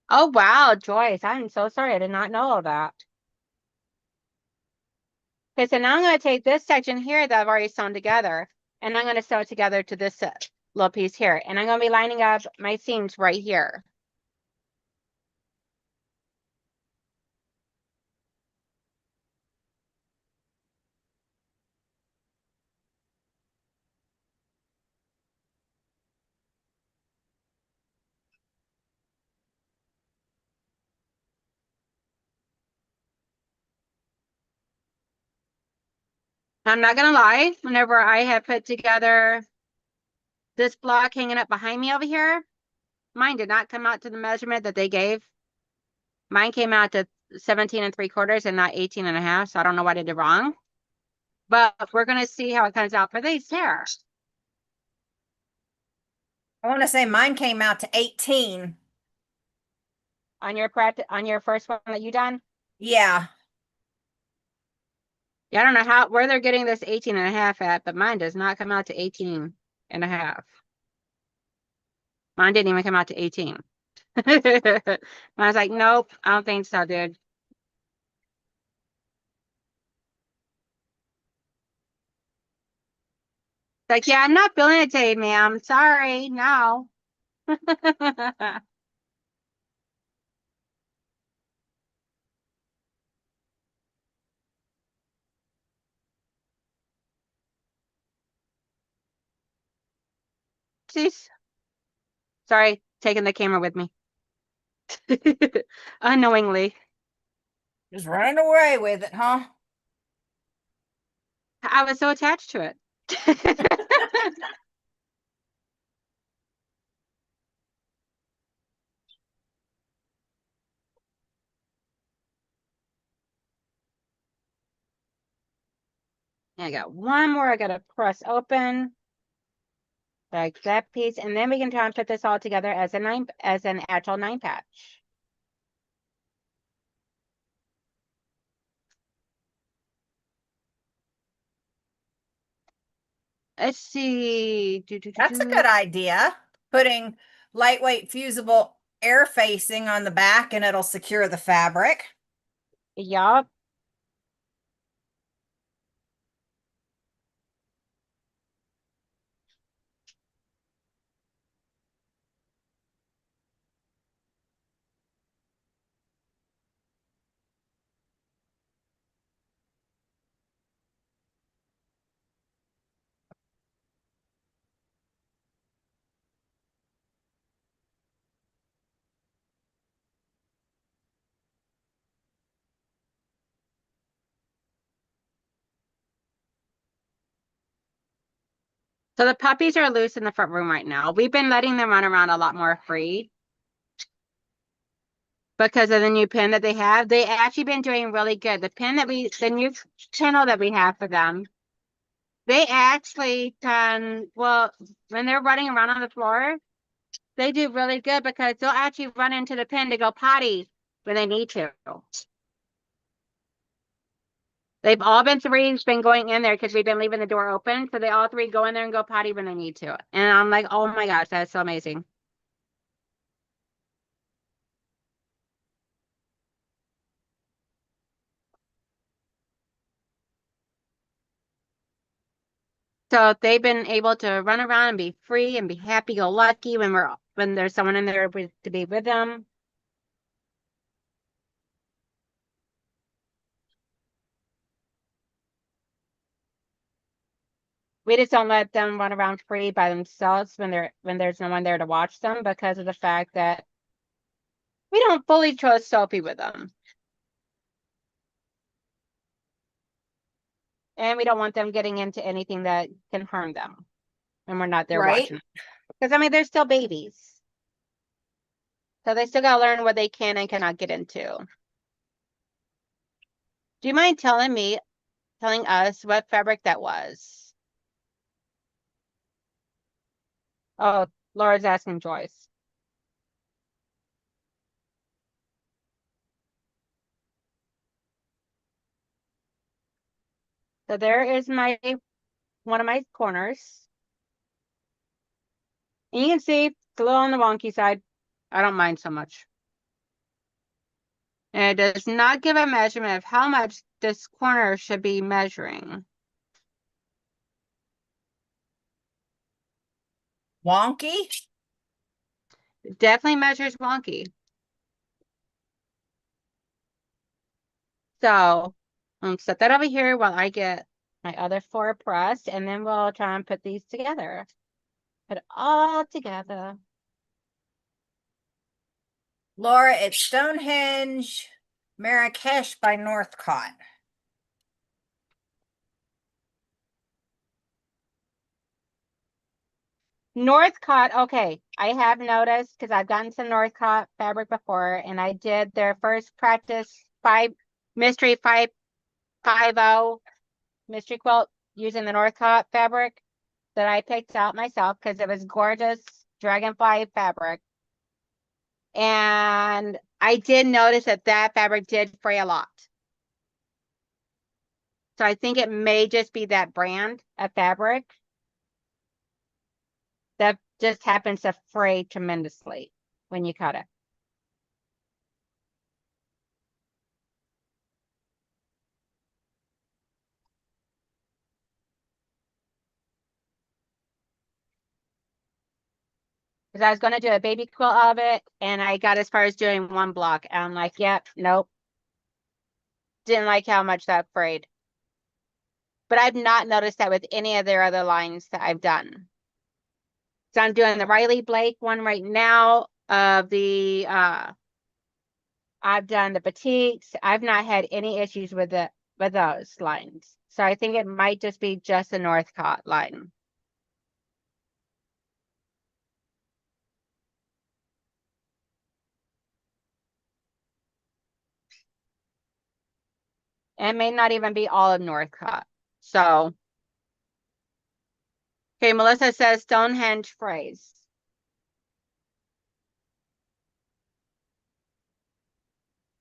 S1: Oh wow, Joyce, I'm so sorry. I did not know all that. Okay, so now I'm going to take this section here that I've already sewn together, and I'm going to sew it together to this little piece here. And I'm going to be lining up my seams right here. I'm not going to lie, whenever I have put together this block hanging up behind me over here, mine did not come out to the measurement that they gave. Mine came out to 17 and 3/4 and not 18 and a half. So I don't know what I did wrong, but we're going to see how it comes out for these here.
S2: I want to say mine came out to 18.
S1: On your first one that you done?
S2: Yeah.
S1: Yeah, I don't know where they're getting this 18 and a half at, but mine does not come out to 18 and a half. Mine didn't even come out to 18. I was like, nope, I don't think so, dude. Like, yeah, I'm not feeling it today, ma'am. Sorry, no. She's sorry, taking the camera with me. Unknowingly.
S2: Just running away with it, huh?
S1: I was so attached to it. I got one more I gotta press open. Like that piece, and then we can try and put this all together as an actual 9 patch. Let's see.
S2: That's a good idea. Putting lightweight fusible air facing on the back and it'll secure the fabric.
S1: Yup. So the puppies are loose in the front room right now. We've been letting them run around a lot more free because of the new pin that they have. They actually been doing really good. The new channel that we have for them, they actually can, well, when they're running around on the floor, they do really good because they'll actually run into the pin to go potty when they need to. They've all been going in there because we've been leaving the door open. So they all three go in there and go potty when they need to. And I'm like, oh my gosh, that's so amazing. So they've been able to run around and be free and be happy go lucky when there's someone in there to be with them. We just don't let them run around free by themselves when there's no one there to watch them because of the fact that we don't fully trust Sophie with them. And we don't want them getting into anything that can harm them when we're not there
S2: Right?
S1: watching. Because I mean they're still babies. So they still gotta learn what they can and cannot get into. Do you mind telling us what fabric that was? Oh, Laura's asking Joyce. So there is one of my corners. And you can see it's a little on the wonky side. I don't mind so much. And it does not give a measurement of how much this corner should be measuring.
S2: Wonky?
S1: It definitely measures wonky. So set that over here while I get my other four pressed, and then we'll try and put these together. Put it all together.
S2: Laura, it's Stonehenge, Marrakesh by Northcott.
S1: Northcott, okay. I have noticed because I've gotten some Northcott fabric before, and I did their first practice mystery 550 mystery quilt using the Northcott fabric that I picked out myself because it was gorgeous dragonfly fabric. And I did notice that fabric did fray a lot. So I think it may just be that brand of fabric that just happens to fray tremendously when you cut it. Because I was going to do a baby quilt of it, and I got as far as doing one block. And I'm like, yep, nope. Didn't like how much that frayed. But I've not noticed that with any of their other lines that I've done. So I'm doing the Riley Blake one right now of the I've done the batiks. I've not had any issues with those lines. So I think it might just be just a Northcott line. And it may not even be all of Northcott. So okay, Melissa says Stonehenge phrase.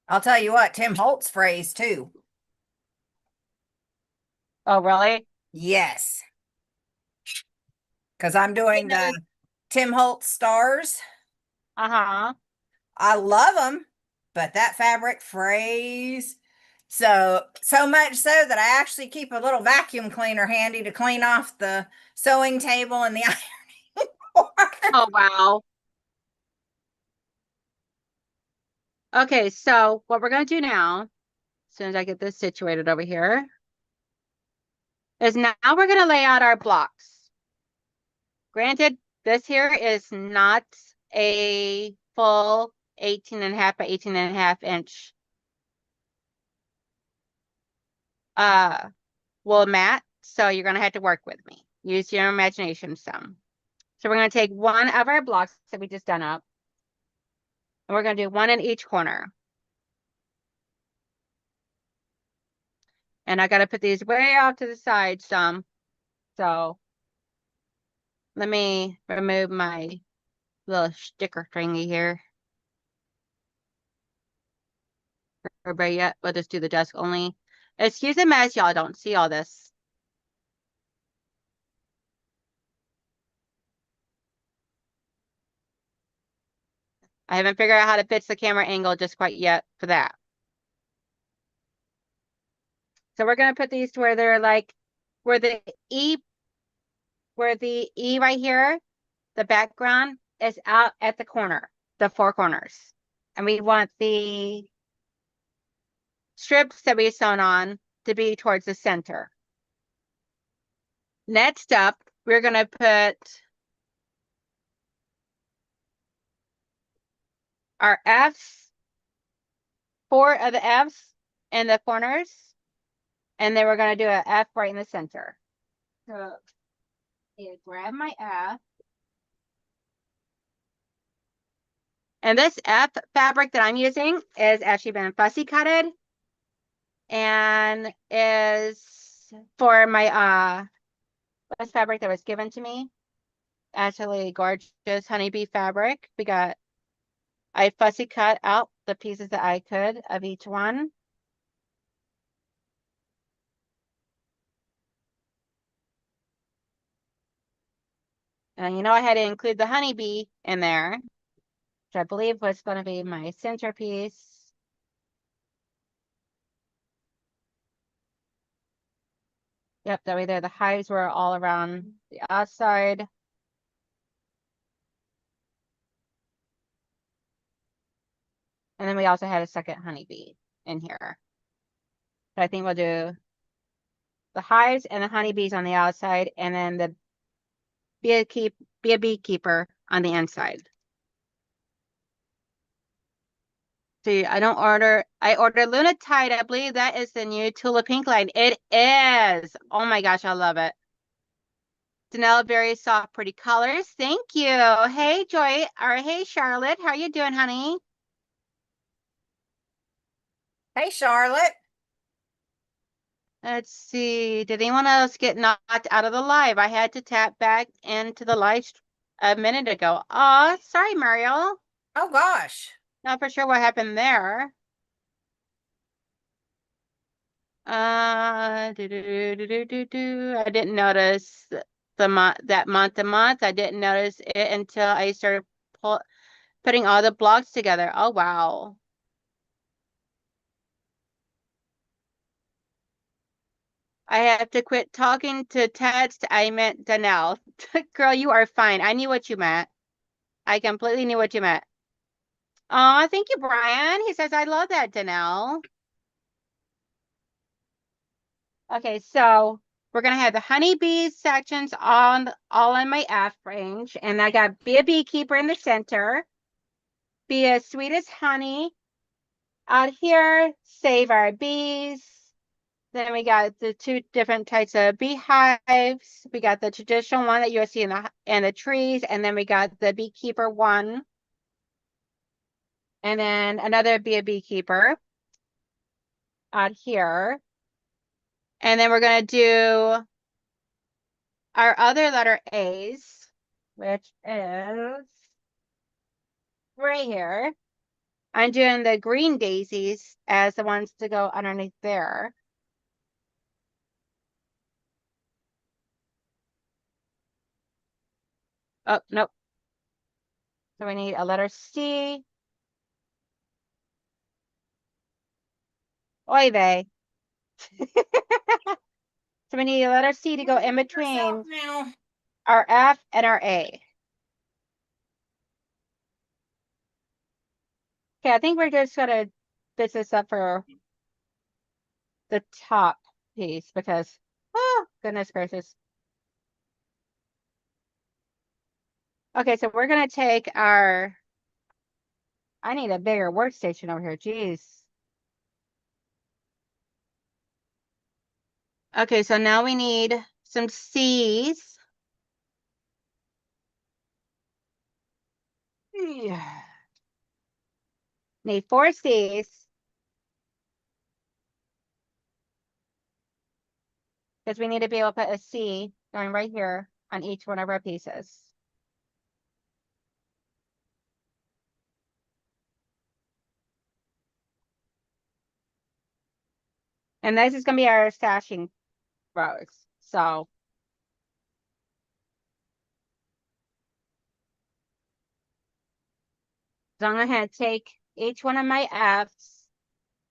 S2: I'll tell you what, Tim Holtz phrase too.
S1: Oh, really?
S2: Yes. Because I'm doing the Tim Holtz stars.
S1: Uh-huh.
S2: I love them, but that fabric frays. So much so that I actually keep a little vacuum cleaner handy to clean off the sewing table and the ironing board.
S1: Oh, wow. Okay, so what we're going to do now, as soon as I get this situated over here, is now we're going to lay out our blocks. Granted, this here is not a full 18.5 by 18.5 inch wool mat, so you're going to have to work with me. Use your imagination some. So we're going to take one of our blocks that we just done up, and we're going to do one in each corner. And I got to put these way off to the side some. So let me remove my little sticker thingy here. Or better yet, we'll just do the desk only. Excuse the mess, y'all don't see all this. I haven't figured out how to fix the camera angle just quite yet for that. So we're gonna put these to where they're like, where the E right here, the background is out at the corner, the four corners. And we want the strips that we sewn on to be towards the center. Next up, we're going to put our Fs, 4 of the Fs in the corners, and then we're going to do an F right in the center. So grab my F. And this F fabric that I'm using is actually been fussy cutted and is for my this fabric that was given to me. Actually gorgeous honeybee fabric. I fussy cut out the pieces that I could of each one. And you know, I had to include the honeybee in there, which I believe was going to be my centerpiece. Yep, that way there the hives were all around the outside. And then we also had a second honeybee in here. So I think we'll do the hives and the honeybees on the outside, and then the be a beekeeper on the inside. See, I ordered Luna Tide. I believe that is the new Tula Pink line. It is. Oh my gosh, I love it. Danelle, very soft, pretty colors. Thank you. Hey, Joy, or hey, Charlotte. How you doing, honey?
S2: Hey, Charlotte.
S1: Let's see. Did anyone else get knocked out of the live? I had to tap back into the live a minute ago. Oh, sorry, Mario.
S2: Oh, gosh.
S1: Not for sure what happened there. I didn't notice that month to month. I didn't notice it until I started putting all the blocks together. Oh, wow. I have to quit talking to text. I meant Danelle. Girl, you are fine. I knew what you meant. I completely knew what you meant. Oh, thank you, Brian. He says, I love that, Danelle. Okay, so we're gonna have the honeybees sections on all in my F range, and I got be a beekeeper in the center, be as sweet as honey out here, save our bees. Then we got the 2 different types of beehives. We got the traditional one that you'll see in the trees, and then we got the beekeeper one, and then another be a beekeeper out here. And then we're gonna do our other letter A's, which is right here. I'm doing the green daisies as the ones to go underneath there. Oh, nope. So we need a letter C. Oy vey. So we need a letter C to go in between
S2: Now.
S1: our F and our A. Okay, I think we're just gonna fix this up for the top piece because, oh, goodness gracious. Okay, so we're gonna take our, I need a bigger workstation over here, jeez. Okay, so now we need some C's. Yeah. Need 4 C's. Because we need to be able to put a C going right here on each one of our pieces. And this is going to be our stashing rows. So I'm going to take each one of my F's,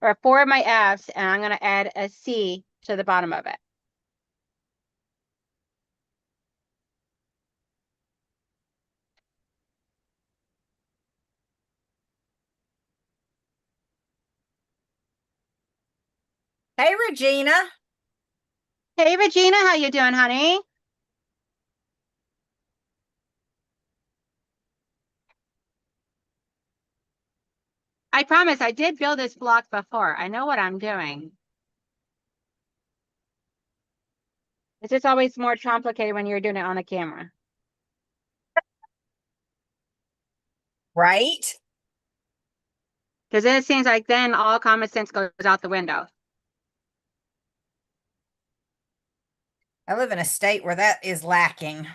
S1: or 4 of my F's, and I'm going to add a C to the bottom of it.
S2: Hey, Regina.
S1: Hey, Regina, how you doing, honey? I promise I did build this block before. I know what I'm doing. It's just always more complicated when you're doing it on a camera.
S2: Right?
S1: Because it seems like then all common sense goes out the window.
S2: I live in a state where that is lacking.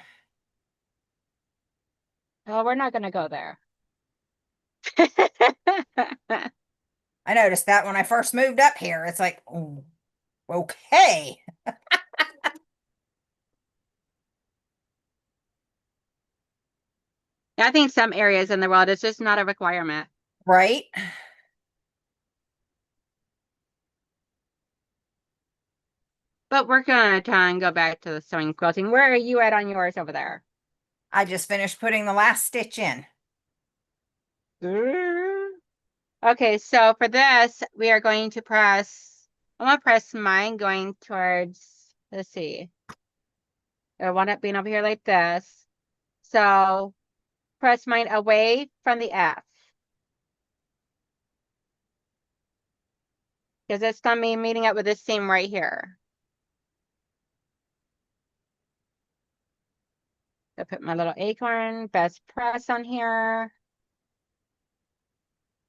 S1: Oh, we're not going to go there.
S2: I noticed that when I first moved up here. It's like, oh, okay.
S1: I think some areas in the world it's just not a requirement.
S2: Right?
S1: But we're gonna try and go back to the sewing quilting. Where are you at on yours over there?
S2: I just finished putting the last stitch in.
S1: Okay, so for this, we are going to press, I'm gonna press mine going towards, let's see. I want it being over here like this. So press mine away from the F. Because it's gonna be meeting up with this seam right here. I put my little acorn best press on here.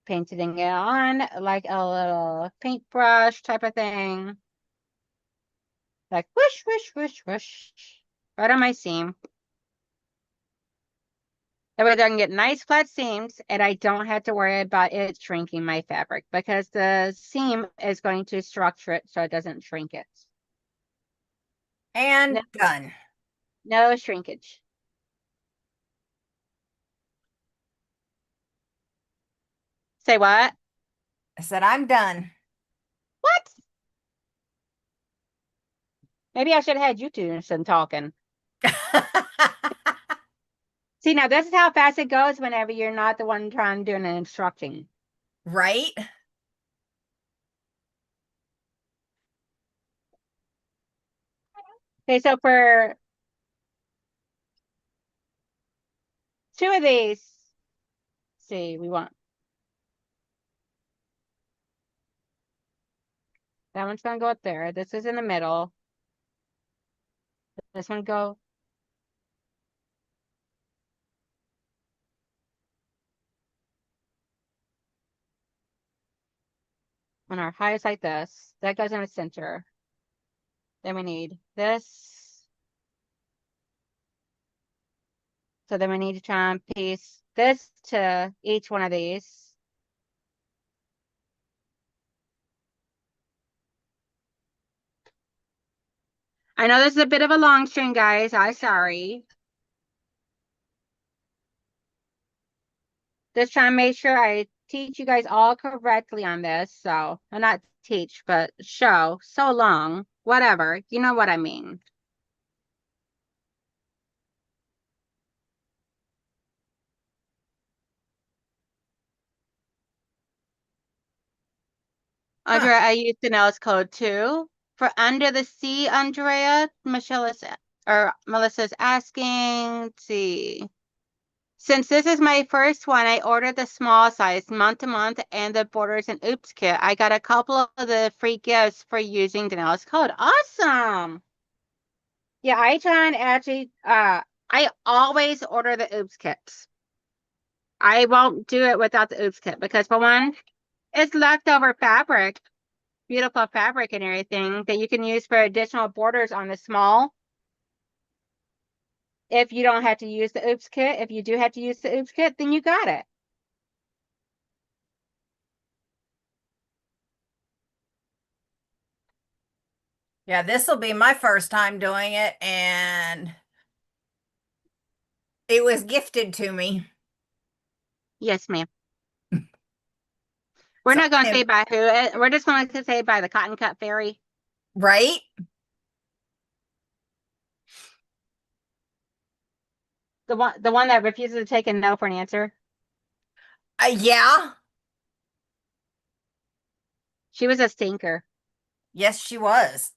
S1: Painting it on like a little paintbrush type of thing. Like whoosh, whoosh, whoosh, whoosh. Right on my seam. That way I can get nice flat seams and I don't have to worry about it shrinking my fabric because the seam is going to structure it so it doesn't shrink it. No,
S2: And done.
S1: no shrinkage. Say what?
S2: I said, I'm done.
S1: What? Maybe I should have had you two some talking. See, now this is how fast it goes whenever you're not the one trying to do an instructing.
S2: Right?
S1: Okay, so for two of these, see, we want that one's gonna go up there. This is in the middle. This one go. On our highest like this. That goes in the center. Then we need this. So then we need to try and piece this to each one of these. I know this is a bit of a long string, guys. I'm sorry. Just trying to make sure I teach you guys all correctly on this. So, well, not teach, but show. So long. Whatever. You know what I mean.
S2: Huh.
S1: Andrea, I used Danelle's code too. For Under the Sea, Andrea, Melissa's asking. Let's see. Since this is my first one, I ordered the small size month to month and the borders and oops kit. I got a couple of the free gifts for using Danelle's code. Awesome. Yeah, I try and actually I always order the oops kits. I won't do it without the oops kit because for one, it's leftover fabric, beautiful fabric and everything that you can use for additional borders on the small. If you don't have to use the oops kit, if you do have to use the oops kit, then you got it.
S2: Yeah, this will be my first time doing it, and it was gifted to me.
S1: Yes, ma'am. We're
S2: So,
S1: not going to say by who. We're just going to say by the Cotton Cut Fairy.
S2: right?
S1: The one that refuses to take a no for an answer.
S2: Yeah.
S1: She was a stinker.
S2: Yes, she was.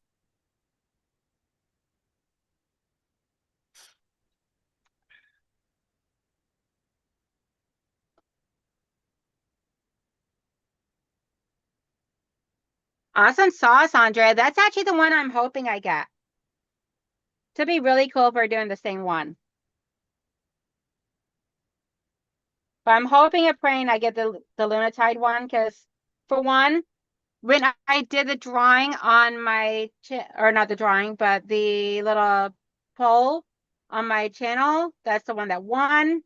S1: Awesome sauce, Andrea. That's actually the one I'm hoping I get. To be really cool if we're doing the same one. But I'm hoping and praying I get the Lunatide one because, for one, when I did the drawing on my or not the drawing, but the little poll on my channel, that's the one that won.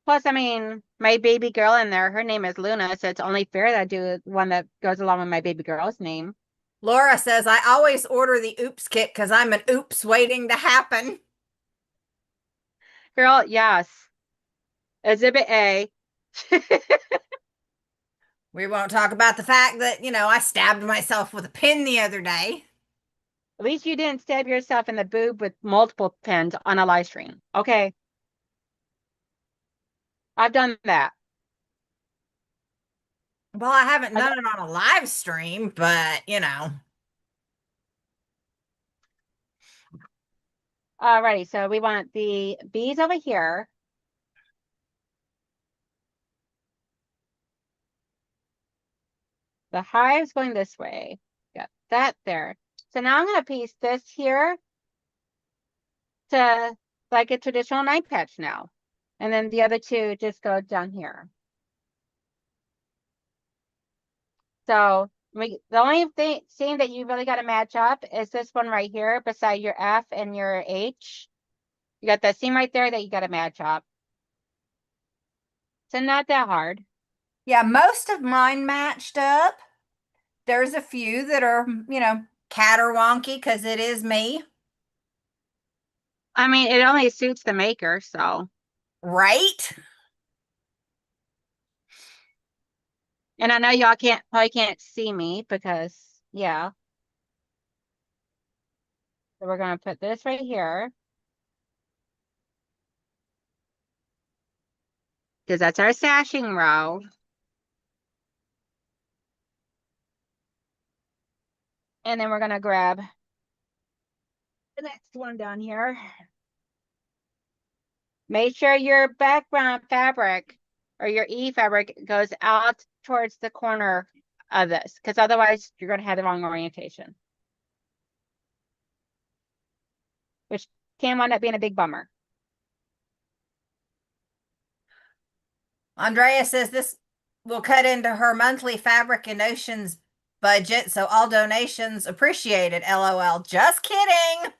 S1: Plus, I mean, my baby girl in there, her name is Luna, so it's only fair that I do one that goes along with my baby girl's name.
S2: Laura says, I always order the oops kit because I'm an oops waiting to happen.
S1: Girl, yes. Exhibit A.
S2: We won't talk about the fact that, I stabbed myself with a pin the other day.
S1: At least you didn't stab yourself in the boob with multiple pins on a live stream. Okay. I've done that.
S2: Well, I haven't
S1: I
S2: done it on a live stream, but.
S1: Alrighty, so we want the bees over here. The hive's going this way. Got that there. So now I'm going to piece this here to like a traditional night patch now. And then the other two just go down here. So the only seam that you really got to match up is this one right here beside your F and your H. You got that seam right there that you got to match up. So not that hard.
S2: Yeah, most of mine matched up. There's a few that are, caterwonky because it is me.
S1: I mean, it only suits the maker, so.
S2: Right?
S1: And I know y'all probably can't see me because, yeah. So we're going to put this right here. Because that's our stashing row. And then we're going to grab the next one down here. Make sure your background fabric or your E fabric goes out towards the corner of this, because otherwise you're going to have the wrong orientation, which can wind up being a big bummer.
S2: Andrea says this will cut into her monthly fabric and notions budget, so all donations appreciated. LOL. Just kidding.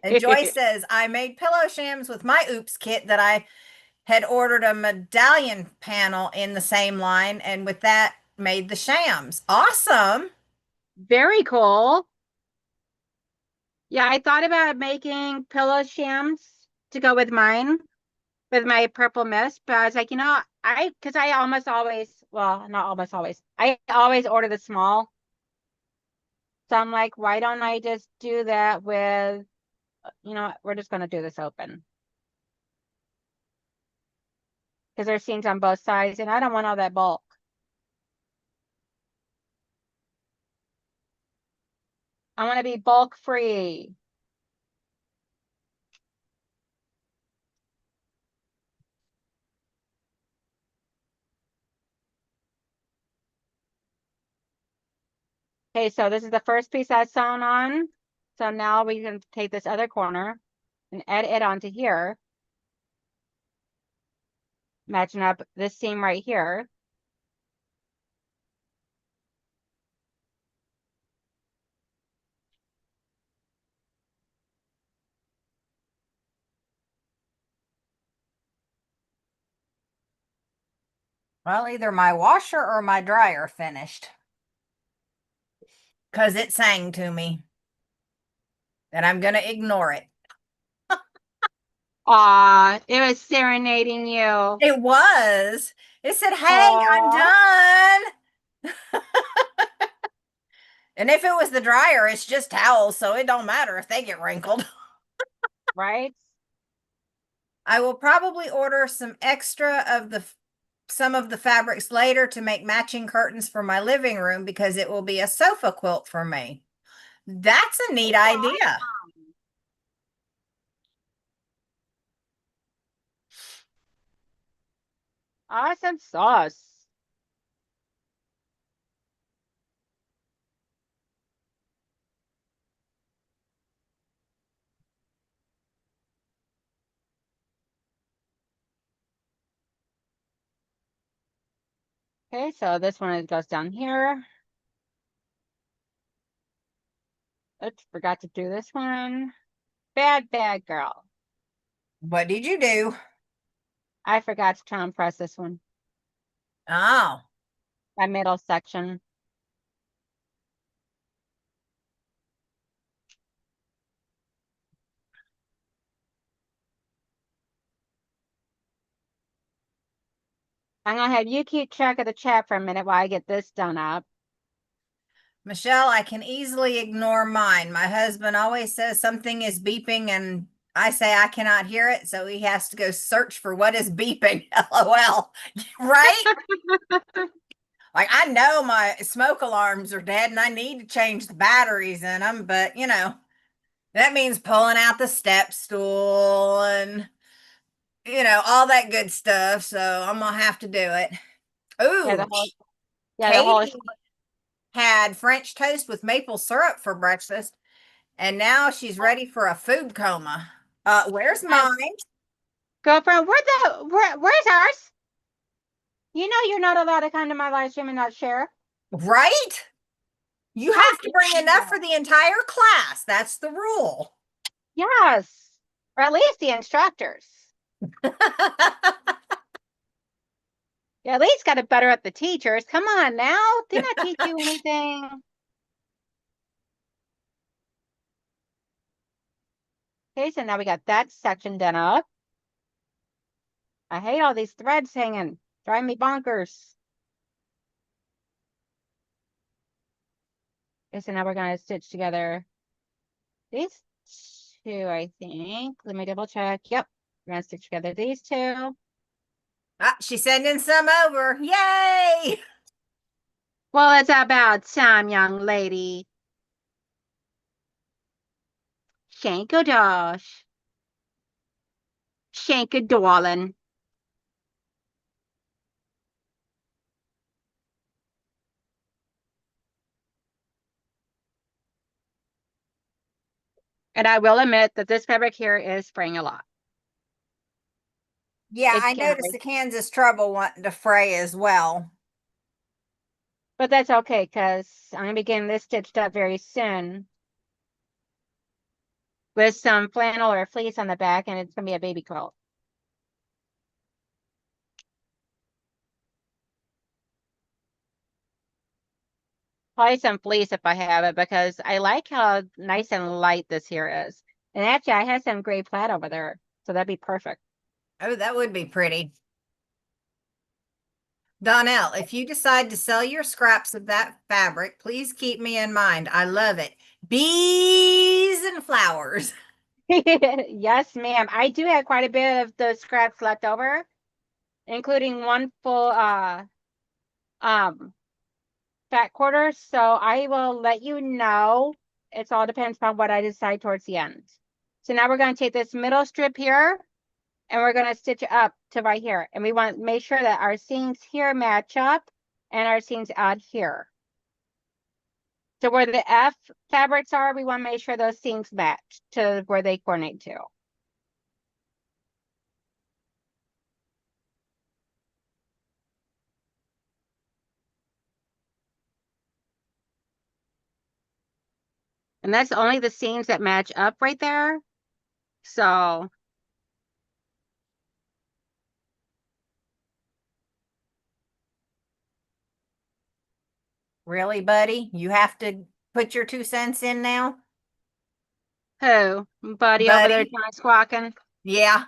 S2: And Joyce says, I made pillow shams with my oops kit that I had ordered a medallion panel in the same line, and with that made the shams. Awesome.
S1: Very cool. Yeah, I thought about making pillow shams to go with mine, with my purple mist, but I was like, because I almost always, well, not almost always, I always order the small. So I'm like, why don't I just do that with, we're just going to do this open. Because there's seams on both sides, and I don't want all that bulk. I want to be bulk free. Okay, so this is the first piece that's sewn on. So now we can take this other corner and add it onto here. Matching up this seam right here.
S2: Well, either my washer or my dryer finished because it sang to me, and I'm going to ignore it.
S1: Aw, it was serenading you.
S2: It was. It said, hey, I'm
S1: Aw,
S2: done. And if it was the dryer, it's just towels, so it don't matter if they get wrinkled.
S1: right?
S2: I will probably order some extra of some of the fabrics later to make matching curtains for my living room because it will be a sofa quilt for me. That's a neat idea.
S1: Awesome sauce. Okay, so this one goes down here. Oops, forgot to do this one. Bad girl.
S2: What did you do?
S1: I forgot to try and press this one.
S2: Oh,
S1: That middle section. I'm gonna have you keep track of the chat for a minute while I get this done up.
S2: Michelle, I can easily ignore mine. My husband always says something is beeping and I say I cannot hear it, so he has to go search for what is beeping. LOL. Right? Like I know my smoke alarms are dead and I need to change the batteries in them, but that means pulling out the step stool and all that good stuff. So I'm gonna have to do it.
S1: Yeah,
S2: Ooh,
S1: the whole
S2: Katie had French toast with maple syrup for breakfast, and now she's ready for a food coma. Where's
S1: and
S2: mine?
S1: girlfriend, where's ours? You know you're not allowed to come to my live stream and not share.
S2: Right? You
S1: How
S2: have to bring
S1: dare
S2: enough
S1: you?
S2: for the entire class. That's the rule.
S1: Yes. Or at least the instructors. You at least got it better at the teachers. Come on now. Didn't I teach you anything? Okay, so now we got that section done up. I hate all these threads hanging. Drive me bonkers. Okay, so now we're gonna stitch together these two, I think. Let me double check. Yep. We're gonna stitch together these two.
S2: She's sending some over. Yay!
S1: Well, it's about time, young lady. Shankadosh. Shankadolin. And I will admit that this fabric here is spraying a lot.
S2: Yeah,
S1: It's
S2: I
S1: getting
S2: noticed
S1: away.
S2: the Kansas trouble wanting to fray as well.
S1: But that's okay because I'm going to be getting this stitched up very soon with some flannel or fleece on the back, and it's going to be a baby quilt. Probably some fleece if I have it because I like how nice and light this here is. And actually, I have some gray plaid over there, so that'd be perfect.
S2: Oh, that would be pretty. Donnell, if you decide to sell your scraps of that fabric, please keep me in mind. I love it. Bees and flowers.
S1: Yes, ma'am. I do have quite a bit of the scraps left over, including one full um fat quarter. So I will let you know. It all depends on what I decide towards the end. So now we're going to take this middle strip here and we're going to stitch it up to right here. And we want to make sure that our seams here match up and our seams out here. So where the F fabrics are, we want to make sure those seams match to where they coordinate to. And that's only the seams that match up right there. So
S2: Really, buddy? You have to put your 2 cents in now?
S1: who? Buddy over there
S2: Buddy?
S1: trying squawking.
S2: Yeah.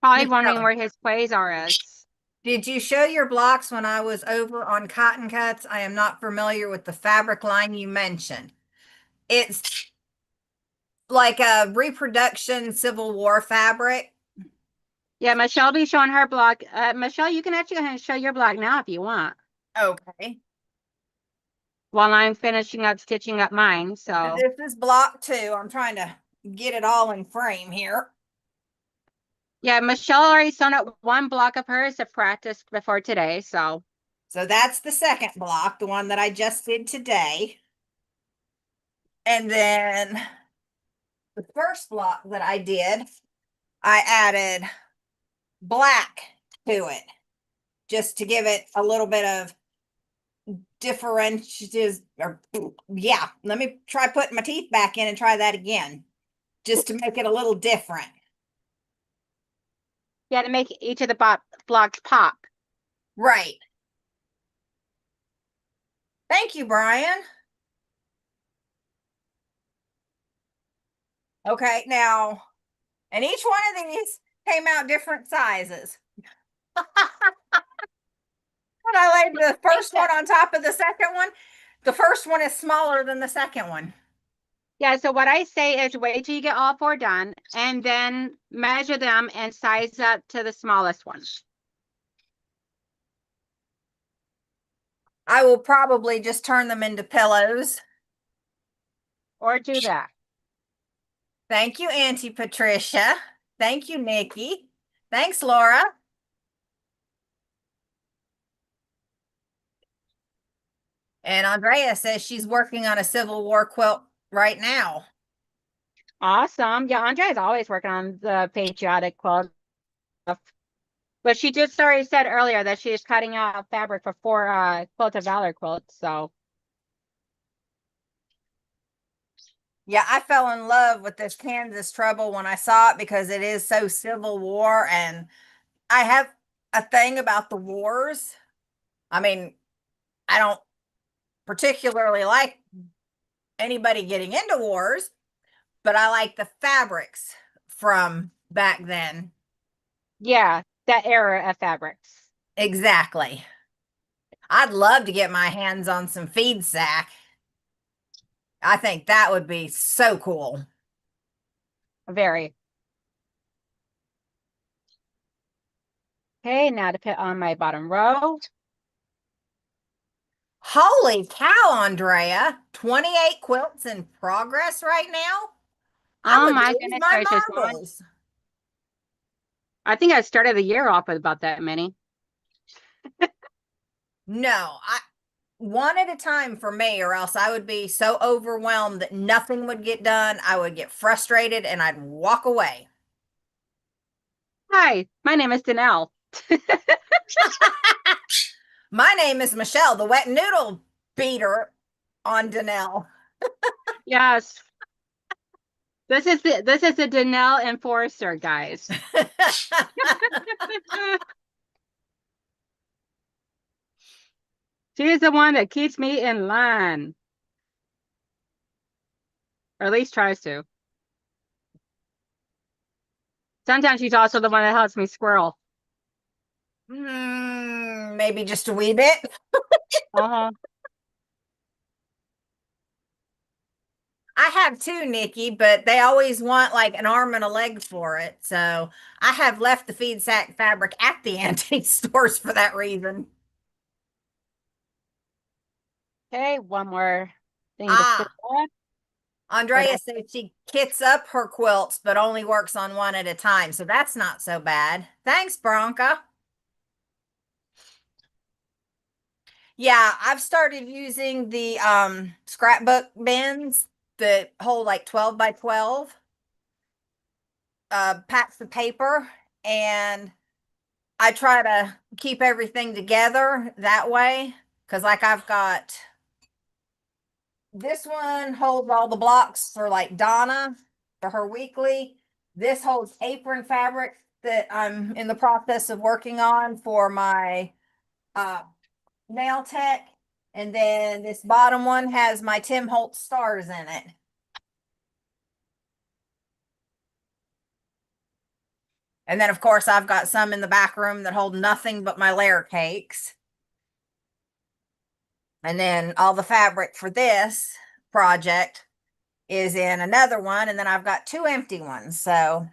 S1: Probably wondering
S2: Michelle,
S1: where his quasar is.
S2: did you show your blocks when I was over on Cotton Cuts? I am not familiar with the fabric line you mentioned. It's like a reproduction Civil War fabric.
S1: Yeah, Michelle be showing her block. Michelle, you can actually go ahead and show your block now if you want.
S2: Okay.
S1: While I'm finishing up stitching up mine. So
S2: This is block 2. I'm trying to get it all in frame here.
S1: yeah, Michelle already sewn up one block of hers to practice before today. So
S2: So that's the second block, the one that I just did today. And then the first block that I did, I added black to it just to give it a little bit of differentiative, or yeah, let me try putting my teeth back in and try that again, just to make it a little different.
S1: Yeah, to make each of the blocks pop.
S2: Right. Thank you, Brian. Okay, now, and each one of these came out different sizes. When I laid the first one on top of the second one, the first one is smaller than the second one.
S1: Yeah, so what I say is wait till you get all four done and then measure them and size up to the smallest one.
S2: I will probably just turn them into pillows.
S1: Or do that.
S2: Thank you, Auntie Patricia. Thank you, Nikki. Thanks, Laura. And Andrea says she's working on a Civil War quilt right now.
S1: Awesome. Yeah, Andrea is always working on the patriotic quilt stuff. But she just already said earlier that she is cutting out fabric for 4 Quilt of Valor quilts. So
S2: Yeah, I fell in love with this Kansas Trouble when I saw it because it is so Civil War, and I have a thing about the wars. I mean, I don't particularly like anybody getting into wars, but I like the fabrics from back then.
S1: yeah, that era of fabrics.
S2: Exactly. I'd love to get my hands on some feed sack. I think that would be so cool.
S1: Very. Okay, now to put on my bottom row.
S2: Holy cow, Andrea. 28 quilts in progress right now? I
S1: Oh
S2: would
S1: my
S2: lose
S1: goodness
S2: my
S1: gracious, Mom.
S2: marbles.
S1: I think I started the year off with about that many.
S2: No, I one at a time for me, or else I would be so overwhelmed that nothing would get done. I would get frustrated and I'd walk away.
S1: Hi, my name is Donnell.
S2: My name is Michelle, the wet noodle beater on Donnell.
S1: Yes. This is the Donnell enforcer, guys. She's the one that keeps me in line. Or at least tries to. Sometimes she's also the one that helps me squirrel.
S2: Maybe just a wee bit.
S1: Uh-huh.
S2: I have two, Nikki, but they always want like an arm and a leg for it. So I have left the feed sack fabric at the antique stores for that reason.
S1: Okay, one more thing to fill
S2: Ah,
S1: up. But
S2: Andrea said she kits up her quilts, but only works on one at a time. So that's not so bad. Thanks, Bronca. Yeah, I've started using the scrapbook bins that hold like 12 by 12 packs of paper, and I try to keep everything together that way because like I've got this one holds all the blocks for like Donna for her weekly. This holds apron fabric that I'm in the process of working on for my uh nail tech. And then this bottom one has my Tim Holtz stars in it. And then, of course, I've got some in the back room that hold nothing but my layer cakes. And then all the fabric for this project is in another one. And then I've got two empty ones. So,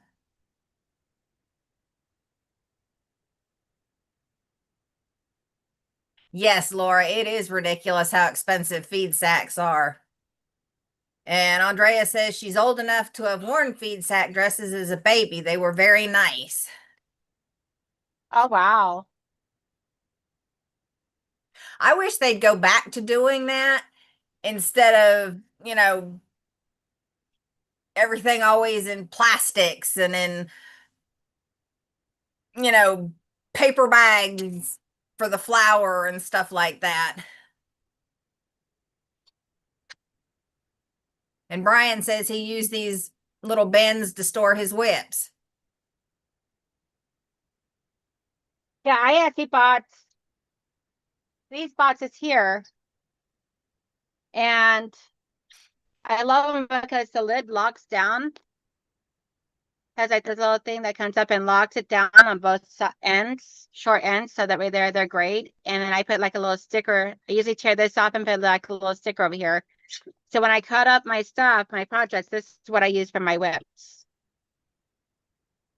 S2: yes, Laura, it is ridiculous how expensive feed sacks are. And Andrea says she's old enough to have worn feed sack dresses as a baby. They were very nice.
S1: oh wow.
S2: I wish they'd go back to doing that instead of, everything always in plastics and in, paper bags for the flour and stuff like that. And Brian says he used these little bins to store his whips.
S1: Yeah, I actually bought these boxes here, and I love them because the lid locks down. Has like this little thing that comes up and locks it down on both ends, short ends, so that way they're great. And then I put like a little sticker. I usually tear this off and put like a little sticker over here. So when I cut up my stuff, my projects, this is what I use for my whips.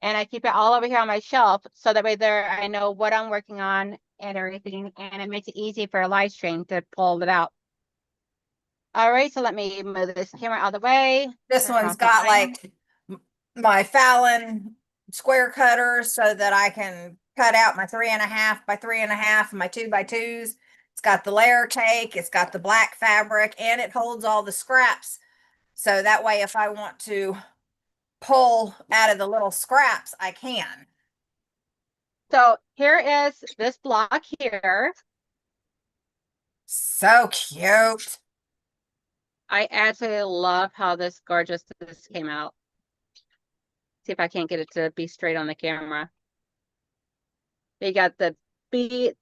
S1: And I keep it all over here on my shelf, so that way there I know what I'm working on and everything, and it makes it easy for a live stream to pull it out. All right, so let me move this camera out of the way.
S2: This
S1: Turn
S2: one's
S1: off the
S2: got
S1: timer.
S2: like my Fallon square cutter so that I can cut out my 3.5 by 3.5, my 2 by 2s. It's got the layer cake, it's got the black fabric, and it holds all the scraps. So that way, if I want to pull out of the little scraps, I can.
S1: So here is this block here.
S2: So cute.
S1: I absolutely love how this came out. See if I can't get it to be straight on the camera. You got the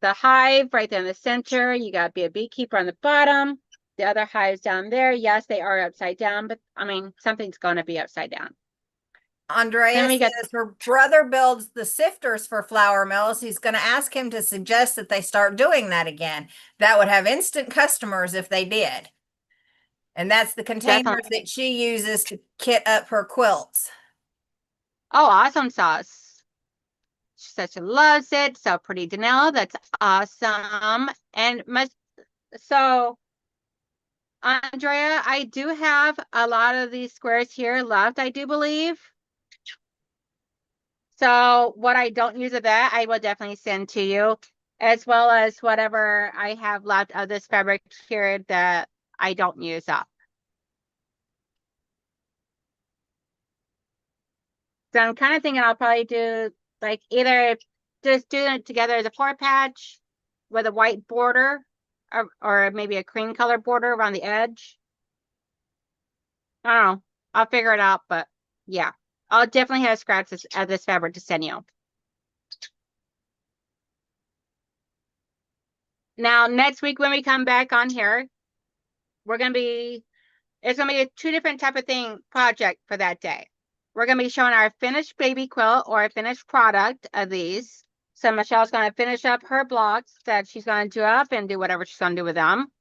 S1: hive right there in the center. You got a beekeeper on the bottom. The other hives down there. Yes, they are upside down, but I mean, something's going to be upside down.
S2: Andrea says her brother builds the sifters for flour mills. He's going to ask him to suggest that they start doing that again. That would have instant customers if they did. And that's the containers
S1: Definitely.
S2: that she uses to kit up her quilts.
S1: Oh, awesome sauce. She says she loves it. So pretty, Donnell. That's awesome. And so Andrea, I do have a lot of these squares here left, I do believe. So what I don't use of that, I will definitely send to you, as well as whatever I have left of this fabric here that I don't use up. So I'm kind of thinking I'll probably do like either just do it together as a floor patch with a white border, or maybe a cream color border around the edge. I don't know. I'll figure it out, but yeah. I'll definitely have scraps of this fabric to send you. Now, next week when we come back on here, it's gonna be a 2 different type of thing project for that day. We're gonna be showing our finished baby quilt or a finished product of these. So Michelle's gonna finish up her blocks that she's gonna do up and do whatever she's gonna do with them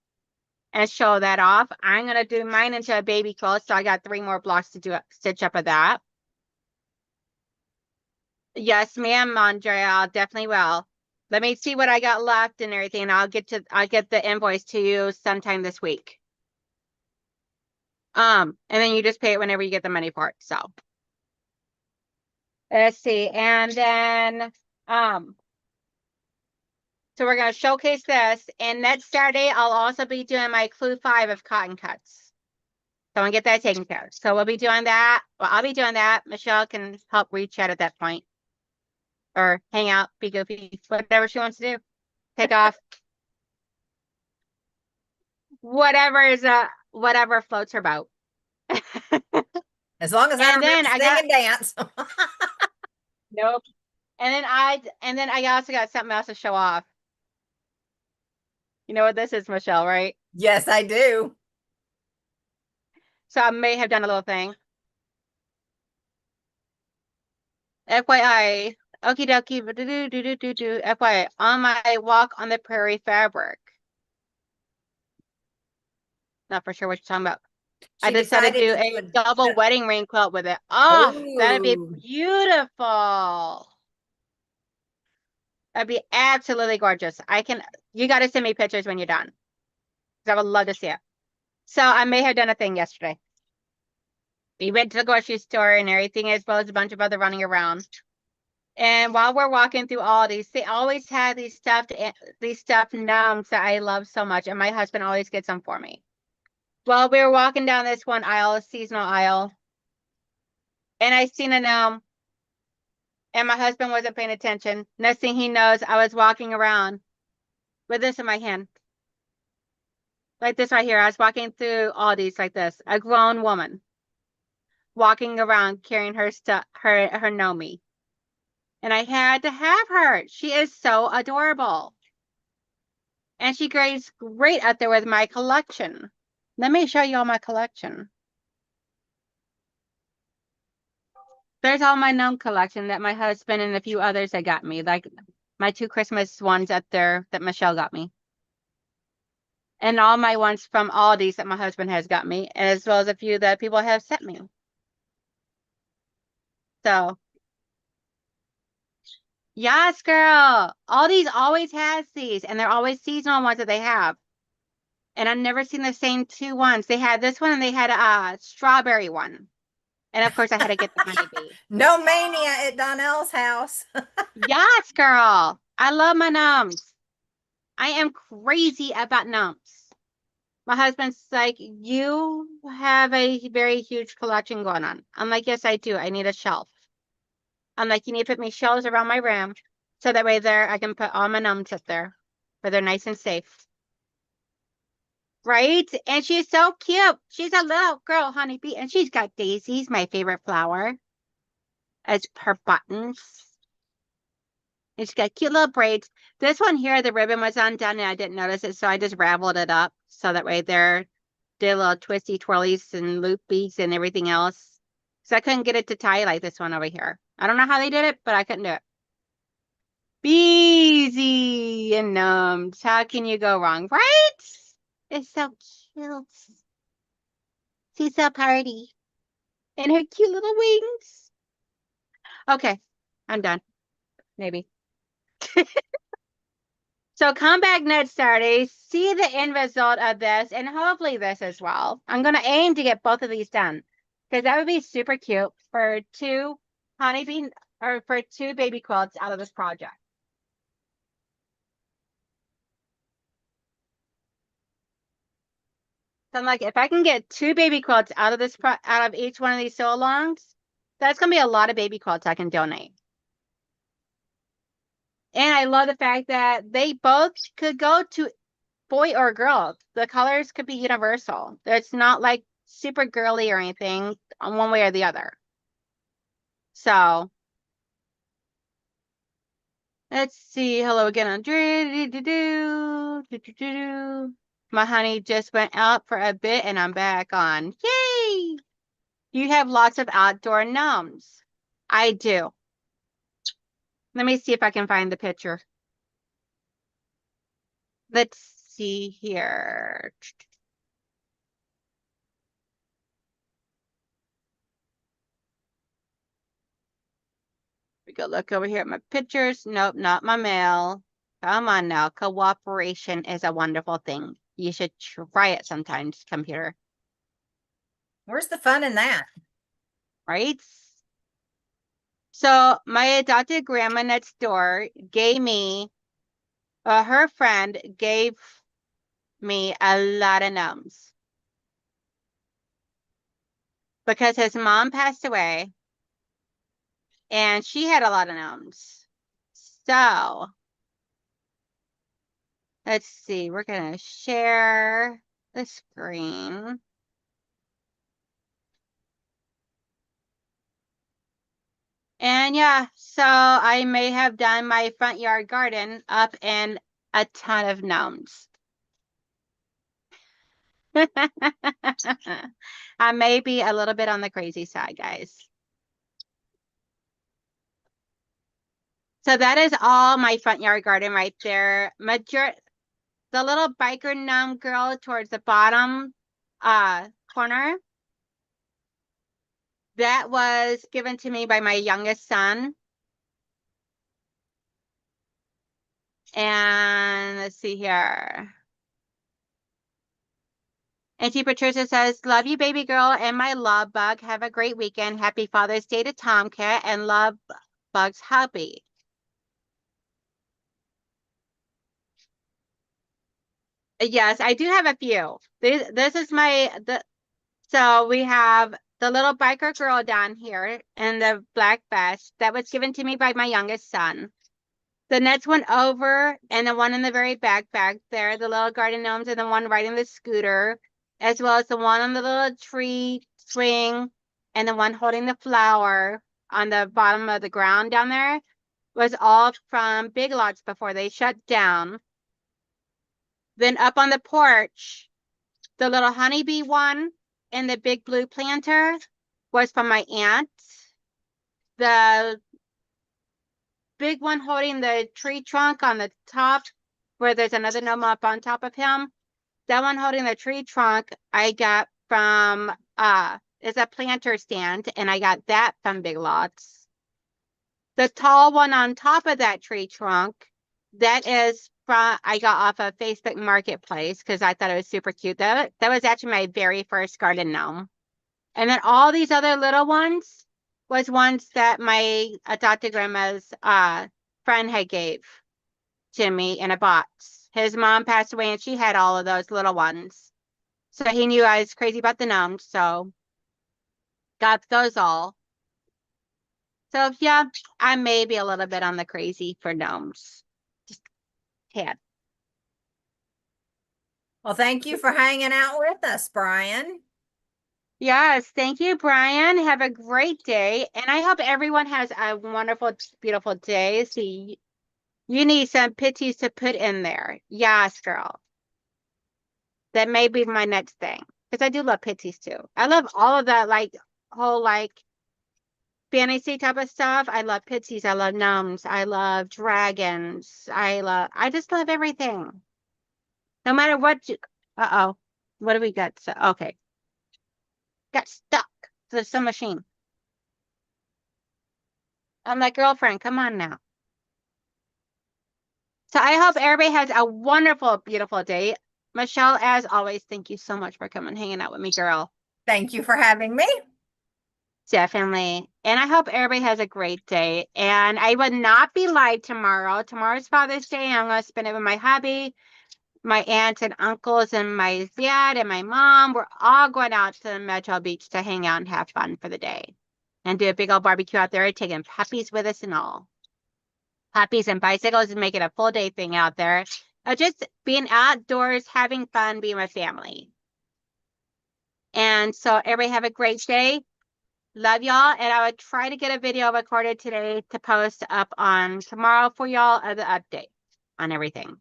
S1: and show that off. I'm gonna do mine into a baby quilt, so I got 3 more blocks to do stitch up of that. Yes, ma'am, Andrea, I'll definitely will. Let me see what I got left and everything, and I'll get the invoice to you sometime this week. And then you just pay it whenever you get the money for it. So let's see. And then so we're gonna showcase this, and next Saturday I'll also be doing my clue 5 of cotton cuts. So I'm gonna get that taken care of. So we'll be doing that. Well, I'll be doing that. Michelle can help re-chat at that point. Or hang out, be goofy, whatever she wants to do. Take off. Whatever floats her boat.
S2: As long as I
S1: And then
S2: remember to sing and dance.
S1: Nope. And then I also got something else to show off. You know what this is, Michelle, right?
S2: Yes, I do.
S1: So I may have done a little thing. FYI, okie dokie, FYI, on my walk on the prairie fabric. Not for sure what you're talking about. I decided to do a double wedding ring quilt with it. Oh, that'd be beautiful. That'd be absolutely gorgeous. You got to send me pictures when you're done, because I would love to see it. So I may have done a thing yesterday. We went to the grocery store and everything, as well as a bunch of other running around. And while we're walking through all these, they always have these stuffed gnomes that I love so much, and my husband always gets them for me. Well, we were walking down this one aisle, a seasonal aisle, and I seen a gnome, and my husband wasn't paying attention. Next thing he knows, I was walking around, with this in my hand. Like this right here. I was walking through Aldi's like this. A grown woman walking around carrying her stuff, her Nomi. And I had to have her. She is so adorable. And she grades great out there with my collection. Let me show you all my collection. There's all my gnome collection that my husband and a few others had got me. Like my 2 Christmas ones up there that Michelle got me. And all my ones from Aldi's that my husband has got me, as well as a few that people have sent me. So, yes, girl. Aldi's always has these, and they're always seasonal ones that they have. And I've never seen the same 2 ones. They had this one and they had a strawberry one. And of course, I had to get the honeybee.
S2: No mania at Donnell's house.
S1: Yes, girl. I love my gnomes. I am crazy about gnomes. My husband's like, you have a very huge collection going on. I'm like, yes, I do. I need a shelf. I'm like, you need to put me shelves around my room so that way there I can put all my gnomes up there where they're nice and safe. Right? And she's so cute. She's a little girl, honeybee, and she's got daisies, my favorite flower, as her buttons. And she's got cute little braids. This one here, the ribbon was undone and I didn't notice it, so I just raveled it up so that way there did little twisty twirlies and loopies and everything else. So I couldn't get it to tie like this one over here. I don't know how they did it, but I couldn't do it. Beezy and gnomes. How can you go wrong, right? It's so cute. She's so party. And her cute little wings. Okay, I'm done. Maybe. So come back next Saturday, see the end result of this, and hopefully this as well. I'm going to aim to get both of these done because that would be super cute for 2 honeybee or for 2 baby quilts out of this project. So I'm like, if I can get 2 baby quilts out of this out of each one of these sew-alongs, that's going to be a lot of baby quilts I can donate. And I love the fact that they both could go to boy or girl. The colors could be universal. It's not like super girly or anything on one way or the other. So let's see. Hello again, Andre. My honey just went out for a bit and I'm back on. Yay! You have lots of outdoor gnomes. I do. Let me see if I can find the picture. Let's see here. We go look over here at my pictures. Nope, not my mail. Come on now. Cooperation is a wonderful thing. You should try it sometimes, computer.
S2: Where's the fun in that?
S1: Right? So my adopted grandma next door gave me, her friend gave me a lot of gnomes because his mom passed away and she had a lot of gnomes. So let's see, we're going to share the screen. And yeah, so I may have done my front yard garden up in a ton of gnomes. I may be a little bit on the crazy side, guys. So that is all my front yard garden right there. The little biker gnome girl towards the bottom corner, that was given to me by my youngest son. And let's see here. Auntie Patricia says, love you, baby girl, and my love bug. Have a great weekend. Happy Father's Day to Tomcat and love Bug's hubby. Yes, I do have a few. This is so we have the little biker girl down here in the black vest that was given to me by my youngest son. The next one over, and the one in the very back there, the little garden gnomes, and the one riding the scooter, as well as the one on the little tree swing, and the one holding the flower on the bottom of the ground down there, was all from Big Lots before they shut down. Then up on the porch, the little honeybee one and the big blue planter was from my aunt. The big one holding the tree trunk on the top, where there's another gnome up on top of him. That one holding the tree trunk, I got from is a planter stand, and I got that from Big Lots. The tall one on top of that tree trunk, that is from I got off of Facebook Marketplace because I thought it was super cute. That was actually my very first garden gnome. And then all these other little ones was ones that my adopted grandma's friend had gave to me in a box. His mom passed away and she had all of those little ones. So he knew I was crazy about the gnomes, so got those all. So yeah, I may be a little bit on the crazy for gnomes. Just tad.
S2: Well, thank you for hanging out with us, Brian.
S1: Yes, thank you, Brian. Have a great day. And I hope everyone has a wonderful, beautiful day. See, you need some pitties to put in there. Yes, girl. That may be my next thing. Because I do love pitties too. I love all of that, like, whole, like, fantasy type of stuff. I love pitties. I love gnomes. I love dragons. I just love everything. No matter what uh-oh. What do we got? So, okay. Got stuck to the sewing machine. I'm like, girlfriend, come on now. So I hope everybody has a wonderful, beautiful day. Michelle, as always, thank you so much for coming hanging out with me, girl.
S2: Thank you for having me.
S1: Definitely. And I hope everybody has a great day. And I will not be live tomorrow. Tomorrow's Father's Day. I'm going to spend it with my hubby, my aunts and uncles, and my dad and my mom. We're all going out to Metro Beach to hang out and have fun for the day and do a big old barbecue out there, taking puppies with us and all. Puppies and bicycles and making a full day thing out there. Just being outdoors, having fun, being with family. And so everybody have a great day. Love y'all. And I would try to get a video recorded today to post up on tomorrow for y'all of the update on everything.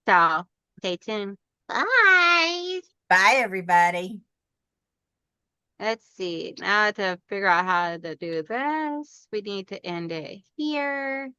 S1: So stay tuned. Bye.
S2: Bye, everybody.
S1: Let's see. Now to figure out how to do this, we need to end it here.